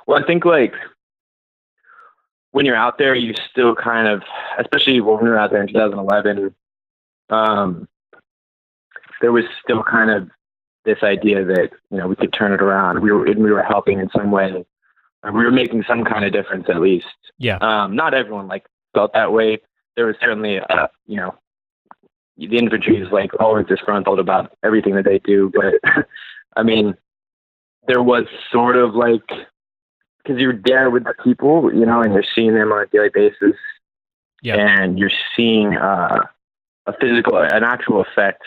Well, I think like when you're out there, you still kind of, especially when we were out there in 2011, there was still kind of this idea that, you know, we could turn it around. We were helping in some way. We were making some kind of difference at least. Yeah. Not everyone like felt that way. There was certainly, you know, the infantry is like always disgruntled about everything that they do. But I mean, there was sort of like, because you're there with the people, you know, and you're seeing them on a daily basis. Yeah. And you're seeing an actual effect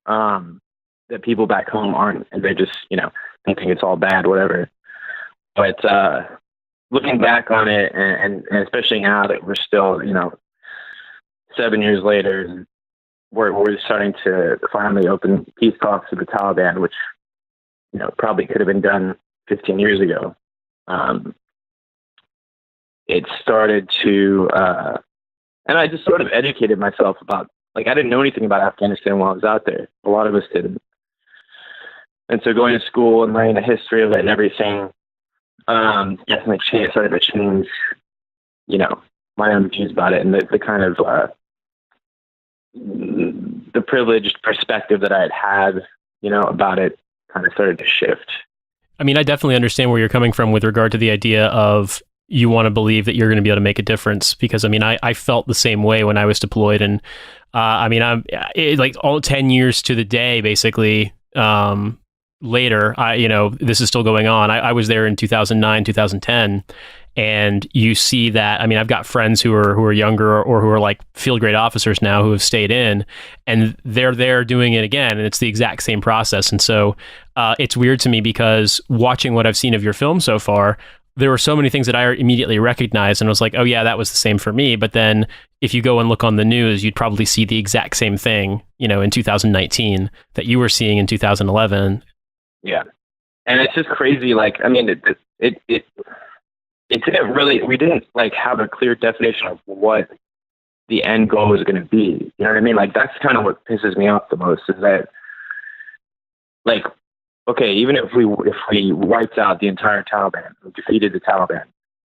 that people back home aren't, and they just, you know, they think it's all bad, whatever. But looking back on it, and especially now that we're still, you know, 7 years later, we're starting to finally open peace talks with the Taliban, which, you know, probably could have been done 15 years ago. It started to, and I just sort of educated myself about, like, I didn't know anything about Afghanistan while I was out there. A lot of us didn't. And so going to school and learning the history of it and everything, definitely started to change, you know, my own views about it, and the kind of the privileged perspective that I had, you know, about it kind of started to shift. I mean, I definitely understand where you're coming from with regard to the idea of you want to believe that you're going to be able to make a difference, because I mean, I felt the same way when I was deployed, and I mean, like all 10 years to the day, basically, later, you know, this is still going on. I was there in 2009, 2010. And you see that, I mean, I've got friends who are younger or who are like field grade officers now who have stayed in, and they're there doing it again. And it's the exact same process. And so it's weird to me, because watching what I've seen of your film so far, there were so many things that I immediately recognized, and I was like, oh yeah, that was the same for me. But then if you go and look on the news, you'd probably see the exact same thing, you know, in 2019 that you were seeing in 2011. Yeah. And it's just crazy. Like, I mean, it didn't really, we didn't like have a clear definition of what the end goal was going to be. You know what I mean? Like, that's kind of what pisses me off the most, is that, like, okay, even if we wiped out the entire Taliban, we defeated the Taliban,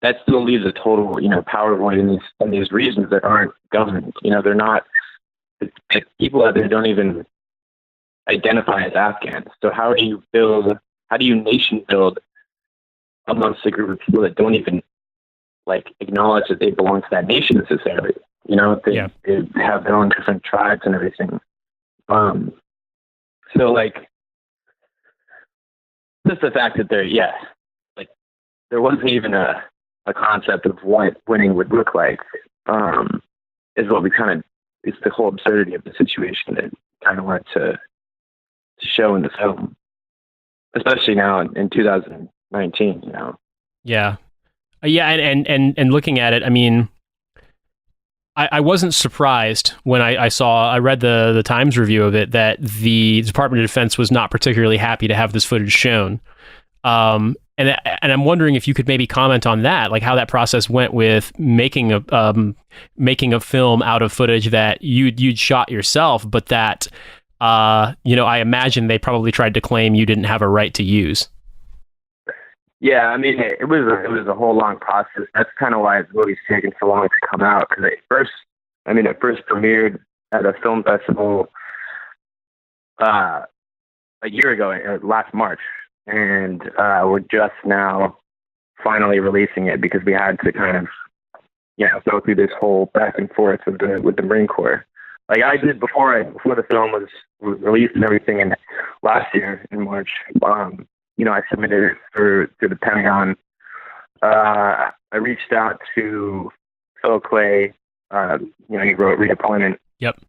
that still leaves a total, you know, power void in these regions that aren't governed. You know, they're not, the people out there don't even identify as Afghans. So how do you nation build amongst a group of people that don't even like acknowledge that they belong to that nation necessarily? You know, they have their own different tribes and everything. So like, just the fact that there wasn't even a concept of what winning would look like, is what we kind of, it's the whole absurdity of the situation that kind of wanted to show in the film, especially now in 2019, you know? Yeah. Yeah. And looking at it, I mean, I wasn't surprised when I read the Times review of it, that the Department of Defense was not particularly happy to have this footage shown. And I'm wondering if you could maybe comment on that, like how that process went with making a film out of footage that you'd shot yourself, but that, you know, I imagine they probably tried to claim you didn't have a right to use. Yeah, I mean, it was a whole long process. That's kind of why the movie's taken so long to come out. Because at first, I mean, it first premiered at a film festival a year ago, last March, and we're just now finally releasing it because we had to kind of, go through this whole back and forth with the Marine Corps. Like I did before the film was released and everything, and last year in March, I submitted it through the Pentagon. I reached out to Phil Clay. He wrote Redeployment. Yep.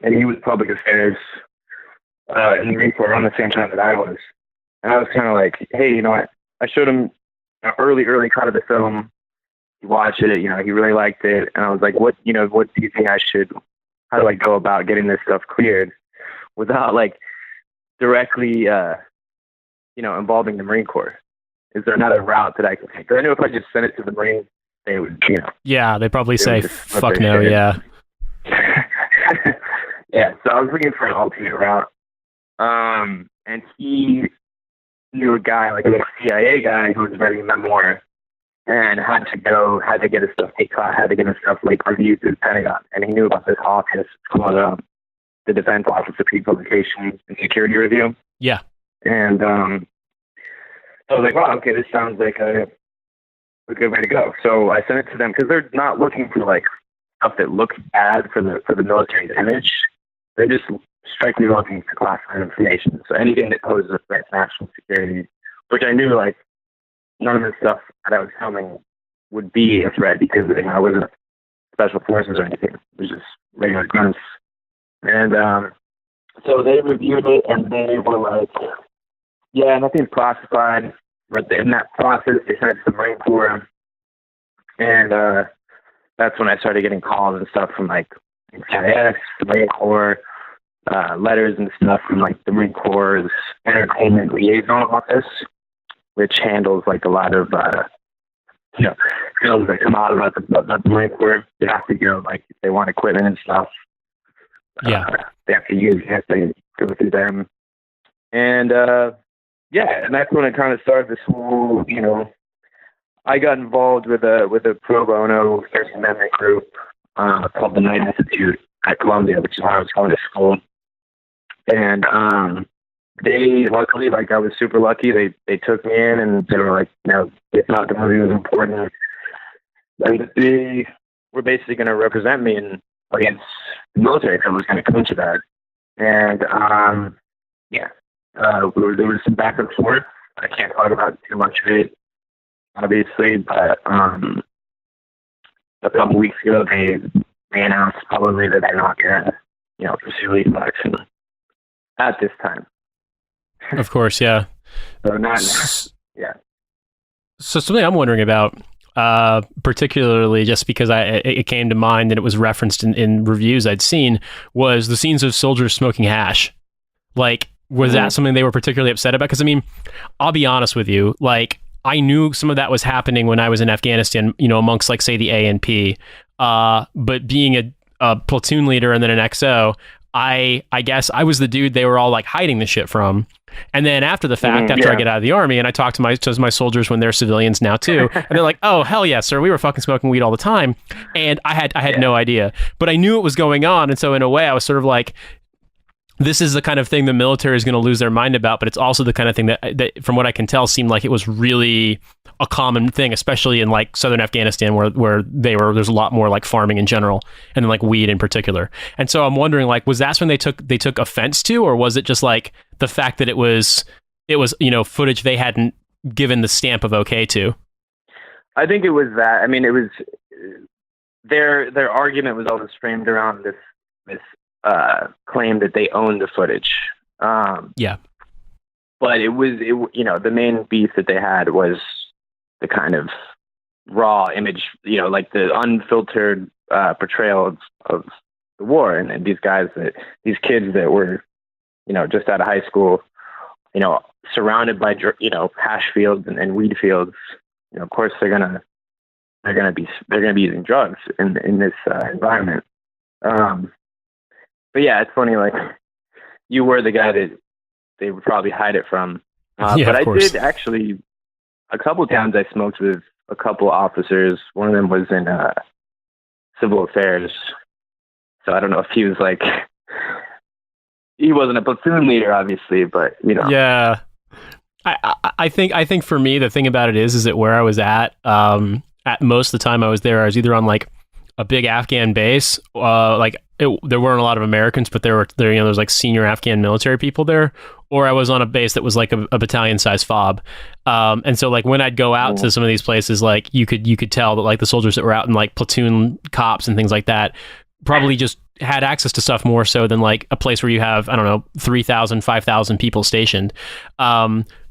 And he was public affairs in the Marine Corps around the same time that I was. And I was kind of like, hey, I showed him an early cut of the film. He watched it, he really liked it. And I was like, what do you think how do I go about getting this stuff cleared without like directly, involving the Marine Corps? Is there another route that I can take? I know if I just sent it to the Marines, they would, Yeah, they probably say, fuck no, yeah. Yeah, so I was looking for an alternate route. And he knew a guy, like a CIA guy who was writing a memoir and had to get his stuff had to get his stuff like reviewed through the Pentagon. And he knew about this office called the Defense Office of Pre-Publication and Security Review. Yeah. And so I was like, wow, okay, this sounds like a good way to go. So I sent it to them because they're not looking for like stuff that looks bad for the military's image. They're just strictly looking for classified information. So anything that poses a threat to national security, which I knew like none of the stuff that I was filming would be a threat because I wasn't special forces or anything. It was just regular grunts. And so they reviewed it and they were like, yeah, nothing's classified. But in that process, they sent it to the Marine Corps. And that's when I started getting calls and stuff from like NCIS, the Marine Corps, letters and stuff from like the Marine Corps' Entertainment Liaison Office, which handles like a lot of films that come out about the Marine Corps. They have to go like if they want equipment and stuff. Yeah, they have to go through them. And and that's when it kind of started this whole, I got involved with a pro bono First Amendment group called the Knight Institute at Columbia, which is where I was going to school. And they luckily, like I was super lucky, they took me in and they were like, if not the movie was important, and they were basically going to represent me against the military if I was going to come to that. And there was some back and forth. I can't talk about too much of it, obviously, but a couple weeks ago they announced publicly that they're not going to, pursue legal action at this time. Of course, yeah. So not yeah. So something I'm wondering about, particularly just because it came to mind and it was referenced in reviews I'd seen, was the scenes of soldiers smoking hash. Like, was that something they were particularly upset about? Because, I mean, I'll be honest with you, like, I knew some of that was happening when I was in Afghanistan, amongst, like, say, the ANP. But being a platoon leader and then an XO, I guess I was the dude they were all, like, hiding the shit from. And then after the fact, after I get out of the army, and I talk to my soldiers when they're civilians now too, and they're like, "Oh hell yeah, sir, we were fucking smoking weed all the time," and I had no idea, but I knew it was going on, and so in a way, I was sort of like, this is the kind of thing the military is going to lose their mind about, but it's also the kind of thing that, from what I can tell, seemed like it was really a common thing, especially in like southern Afghanistan, where there's a lot more like farming in general, and then like weed in particular. And so I'm wondering, like, was that when they took offense to, or was it just like the fact that it was footage they hadn't given the stamp of okay to? I think it was that. I mean, it was their argument was always framed around this claim that they owned the footage. But it was the main beef that they had was the kind of raw image, like the unfiltered portrayal of the war, and these kids that were, just out of high school, surrounded by, hash fields and weed fields. Of course they're gonna be using drugs in this environment. But yeah, it's funny, like, you were the guy that they would probably hide it from. But I did actually, a couple of times I smoked with a couple officers. One of them was in civil affairs. So I don't know if he was like, he wasn't a platoon leader, obviously, but you know. Yeah. I think for me, the thing about it is that where I was at most of the time I was there, I was either on like a big Afghan base, there weren't a lot of Americans, but there was like senior Afghan military people there, or I was on a base that was like a battalion-sized FOB. And so like when I'd go out to some of these places, like you could tell that like the soldiers that were out in like platoon cops and things like that probably just had access to stuff more so than like a place where you have, I don't know, 3,000, 5,000 people stationed.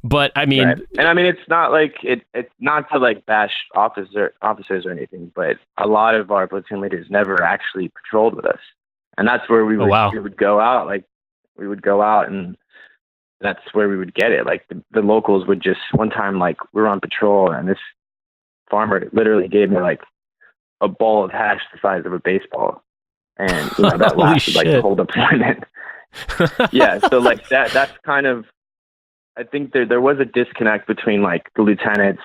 But I mean, right. And I mean, it's not like it's not to like bash officers or anything, but a lot of our platoon leaders never actually patrolled with us, and that's where we would go out. Like we would go out, and that's where we would get it. Like the locals would just one time, like we were on patrol, and this farmer literally gave me like a ball of hash the size of a baseball, and you know that lasted like the whole deployment. Yeah, so like that's kind of. I think there was a disconnect between like the lieutenants,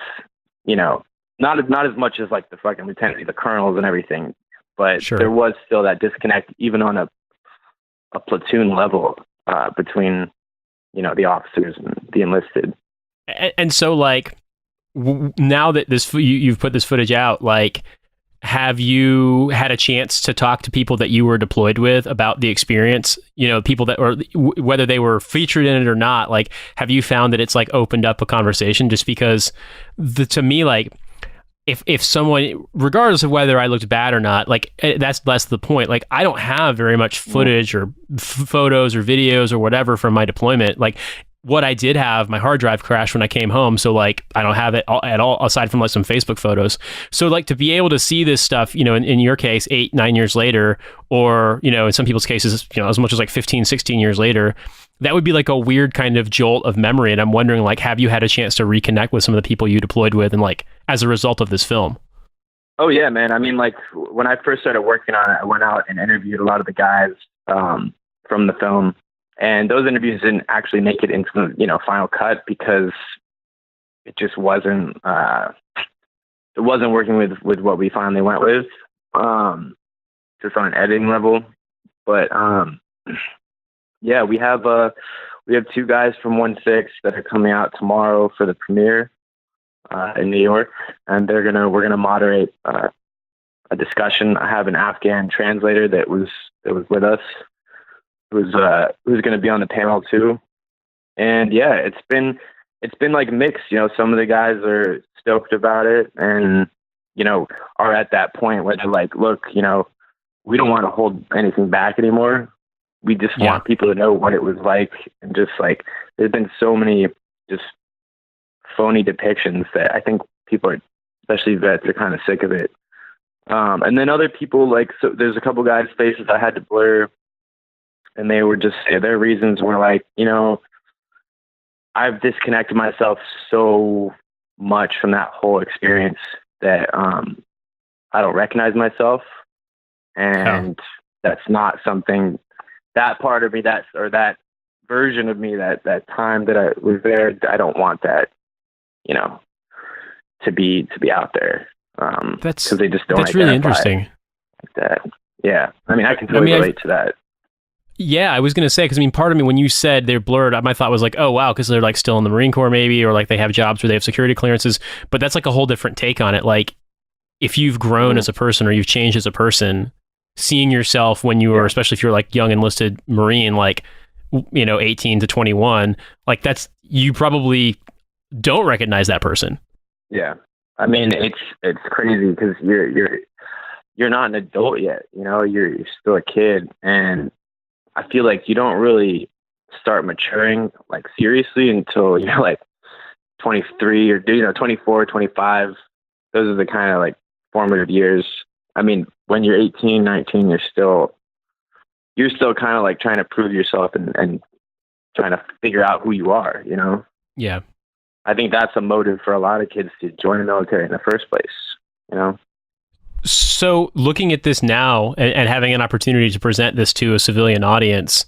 you know, not as much as like the fucking lieutenants, the colonels and everything, but there was still that disconnect even on a platoon level between, you know, the officers and the enlisted. And so like now that you've put this footage out, like, have you had a chance to talk to people that you were deployed with about the experience? You know, people that, or whether they were featured in it or not, like, have you found that it's like opened up a conversation? Just because to me, like, if someone, regardless of whether I looked bad or not, like that's less the point. Like, I don't have very much footage or photos or videos or whatever from my deployment. Like, what I did have, my hard drive crashed when I came home, so like I don't have it at all aside from like some Facebook photos. So like to be able to see this stuff, you know, in your case 8-9 years later, or you know in some people's cases, you know, as much as like 15-16 years later, that would be like a weird kind of jolt of memory. And I'm wondering, like, have you had a chance to reconnect with some of the people you deployed with, and like as a result of this film? Oh yeah, man. I mean, like when I first started working on it, I went out and interviewed a lot of the guys from the film. And those interviews didn't actually make it into the, you know, final cut because it just wasn't working with what we finally went with, just on an editing level. But yeah, we have 2 guys from 1/6 that are coming out tomorrow for the premiere in New York, and we're gonna moderate a discussion. I have an Afghan translator that was with us, who's going to be on the panel too. And yeah, it's been like mixed, you know, some of the guys are stoked about it and, you know, are at that point where they're like, look, you know, we don't want to hold anything back anymore. We just want people to know what it was like. And just like, there's been so many just phony depictions that I think people are, especially vets, are kind of sick of it. And then other people, like, so there's a couple guys' faces I had to blur, and they were just, their reasons were like, you know, I've disconnected myself so much from that whole experience that I don't recognize myself. And that's not something, that part of me, that version of me, that time that I was there, I don't want that, you know, to be out there. Because they just don't. That's really interesting. Like that. Yeah. I mean, I can totally relate to that. Yeah, I was going to say, because I mean, part of me, when you said they're blurred, my thought was like, oh, wow, because they're like still in the Marine Corps maybe, or like they have jobs where they have security clearances. But that's like a whole different take on it. Like, if you've grown as a person or you've changed as a person, seeing yourself when you were, especially if you're like young enlisted Marine, like, you know, 18 to 21, like that's, you probably don't recognize that person. Yeah. I mean, it's crazy because you're not an adult yet, you know, you're still a kid, and I feel like you don't really start maturing like seriously until you're like 23 or, you know, 24, 25. Those are the kind of like formative years. I mean, when you're 18, 19, you're still kind of like trying to prove yourself and trying to figure out who you are, you know? Yeah. I think that's a motive for a lot of kids to join the military in the first place, you know? So looking at this now and having an opportunity to present this to a civilian audience,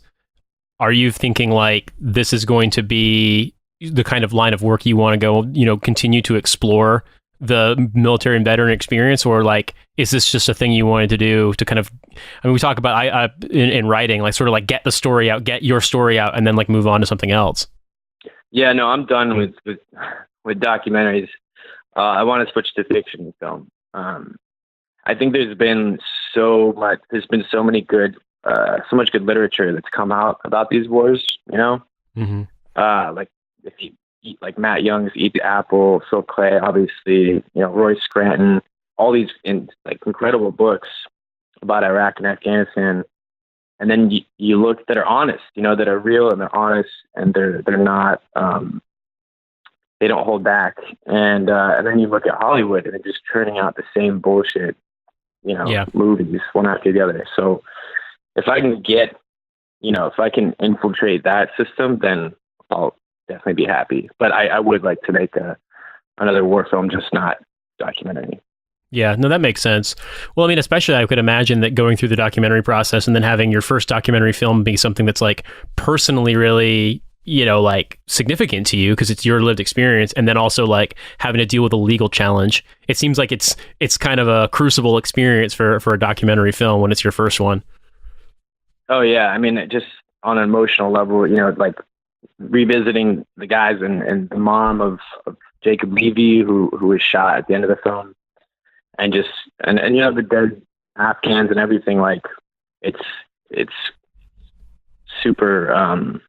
are you thinking like this is going to be the kind of line of work you want to go, you know, continue to explore the military and veteran experience, or like is this just a thing you wanted to do to kind of, I mean, we talk about in writing, like sort of like get the story out, get your story out, and then like move on to something else? Yeah, no, I'm done with documentaries. I want to switch to fiction film. I think there's been so much good literature that's come out about these wars, you know? Mm-hmm. Like if you eat like Matt Young's Eat the Apple, Phil Clay, obviously, you know, Roy Scranton, all these incredible books about Iraq and Afghanistan. And then you look that are honest, you know, that are real and they're honest and they're not, they don't hold back. And then you look at Hollywood and they're just churning out the same bullshit, you know, movies one after the other. So if I can if I can infiltrate that system, then I'll definitely be happy. But I would like to make another war film, just not documentary. Yeah, no, that makes sense. Well, I mean, especially I could imagine that going through the documentary process and then having your first documentary film be something that's like personally really, you know, like significant to you because it's your lived experience, and then also like having to deal with a legal challenge. It seems like it's kind of a crucible experience for a documentary film when it's your first one. Oh yeah, I mean, just on an emotional level, you know, like revisiting the guys and the mom of Jacob Levy who was shot at the end of the film, and just and you know, the dead Afghans and everything. Like it's super.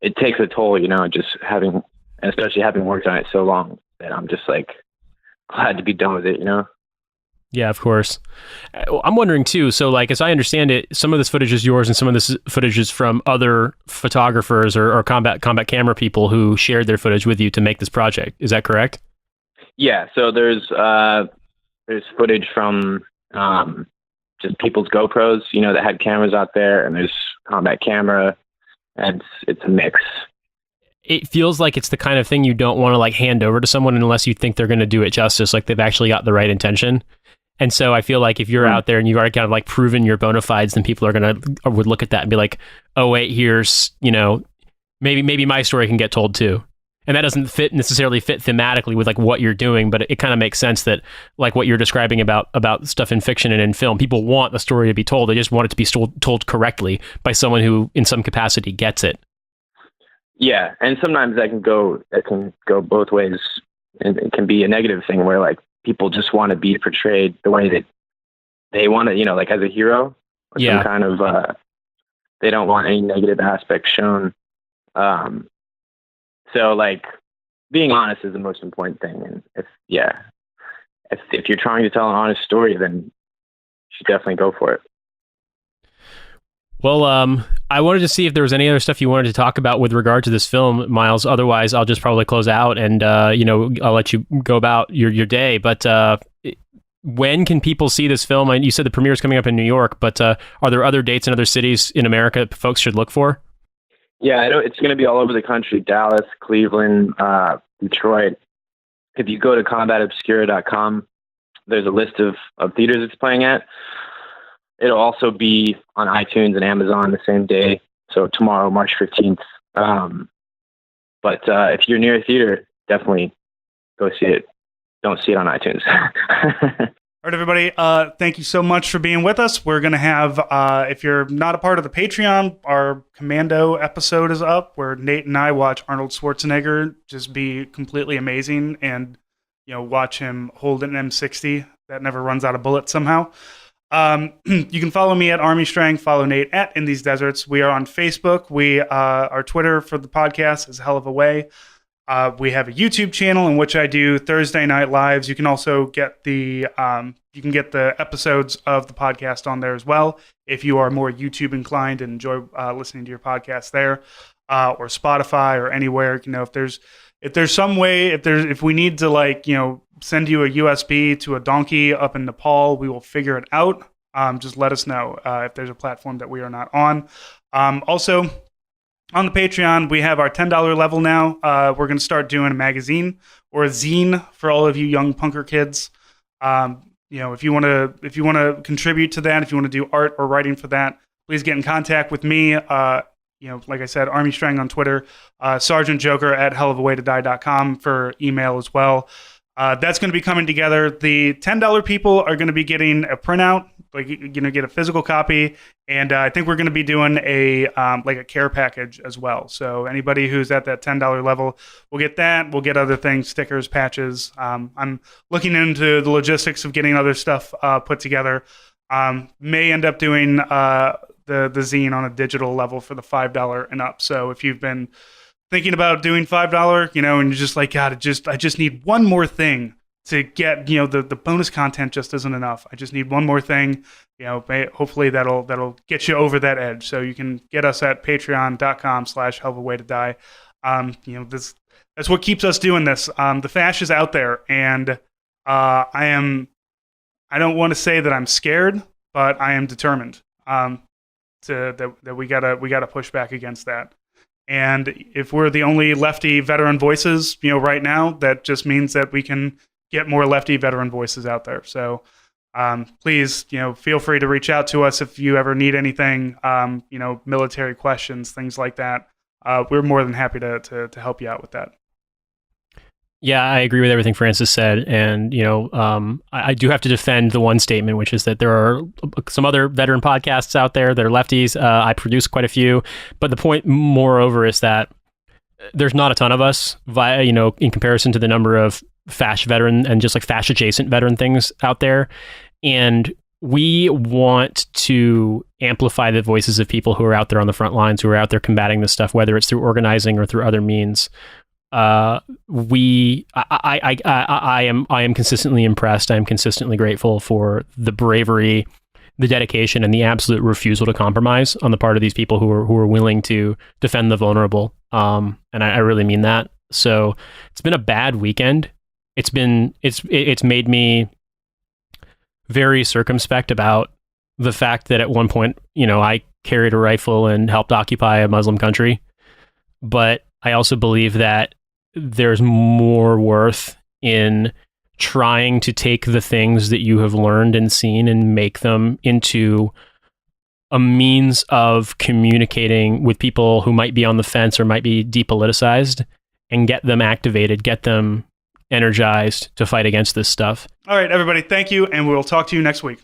It takes a toll, you know, just having, and especially having worked on it so long, that I'm just like glad to be done with it, you know. Yeah, of course. I'm wondering too, so like, as I understand it, some of this footage is yours and some of this footage is from other photographers or combat camera people who shared their footage with you to make this project. Is that correct? Yeah, so there's footage from just people's GoPros, you know, that had cameras out there, and there's combat camera, and it's a mix. It feels like it's the kind of thing you don't want to like hand over to someone unless you think they're going to do it justice, like they've actually got the right intention. And so I feel like if you're out there and you've already kind of like proven your bona fides, then people would look at that and be like, oh wait, here's, you know, maybe my story can get told too. And that doesn't necessarily fit thematically with like what you're doing, but it kind of makes sense that like what you're describing about stuff in fiction and in film, people want the story to be told. They just want it to be told correctly by someone who in some capacity gets it. Yeah. And sometimes that can go both ways, and it can be a negative thing where like people just want to be portrayed the way that they want to, you know, like as a hero or some kind of, they don't want any negative aspects shown. So like being honest is the most important thing. And if you're trying to tell an honest story, then you should definitely go for it. Well, I wanted to see if there was any other stuff you wanted to talk about with regard to this film, Miles. Otherwise, I'll just probably close out and, you know, I'll let you go about your day. But when can people see this film? You said the premiere is coming up in New York, but are there other dates in other cities in America that folks should look for? Yeah, I know it's going to be all over the country: Dallas, Cleveland, Detroit. If you go to combatobscura.com, there's a list of theaters it's playing at. It'll also be on iTunes and Amazon the same day. So tomorrow, March 15th. But if you're near a theater, definitely go see it. Don't see it on iTunes. All right, everybody. Thank you so much for being with us. We're going to have, if you're not a part of the Patreon, our Commando episode is up where Nate and I watch Arnold Schwarzenegger just be completely amazing and, you know, watch him hold an M60 that never runs out of bullets somehow. You can follow me at Army Strang, follow Nate at In These Deserts. We are on Facebook. Our Twitter for the podcast is Hell of a Way. We have a YouTube channel in which I do Thursday night lives. You can also get the episodes of the podcast on there as well if you are more YouTube inclined and enjoy listening to your podcast there, or Spotify or anywhere. You know, if there's some way, if we need to, like, you know, send you a USB to a donkey up in Nepal, we will figure it out. Just let us know if there's a platform that we are not on. Also, on the Patreon, we have our $10 level now. We're going to start doing a magazine or a zine for all of you young punker kids. You know, if you want to contribute to that, if you want to do art or writing for that, please get in contact with me. You know, like I said, Army Strang on Twitter, Sergeant Joker at hellofawaytodie.com for email as well. That's going to be coming together. The $10 people are going to be getting a printout, like get a physical copy, and I think we're going to be doing a care package as well. So anybody who's at that $10 level will get that. We'll get other things, stickers, patches. I'm looking into the logistics of getting other stuff put together. May end up doing the zine on a digital level for the $5 and up. So if you've been thinking about doing $5, and you're just like, God, I just need one more thing to get, the bonus content just isn't enough. I just need one more thing, hopefully that'll get you over that edge. So you can get us at patreon.com/hellofawaitodie. That's what keeps us doing this. The fash is out there, and I don't want to say that I'm scared, but I am determined that we gotta push back against that. And if we're the only lefty veteran voices, right now, that just means that we can get more lefty veteran voices out there. So please, feel free to reach out to us if you ever need anything, military questions, things like that. We're more than happy to help you out with that. Yeah, I agree with everything Francis said. And, I do have to defend the one statement, which is that there are some other veteran podcasts out there that are lefties. I produce quite a few. But the point, moreover, is that there's not a ton of us, in comparison to the number of fash veteran and just like fash adjacent veteran things out there. And we want to amplify the voices of people who are out there on the front lines, who are out there combating this stuff, whether it's through organizing or through other means. I am consistently impressed. I am consistently grateful for the bravery, the dedication, and the absolute refusal to compromise on the part of these people who are willing to defend the vulnerable. And I really mean that. So it's been a bad weekend. It's made me very circumspect about the fact that at one point, I carried a rifle and helped occupy a Muslim country. But I also believe that there's more worth in trying to take the things that you have learned and seen and make them into a means of communicating with people who might be on the fence or might be depoliticized, and get them activated, get them energized to fight against this stuff. All right, everybody, thank you, and we'll talk to you next week.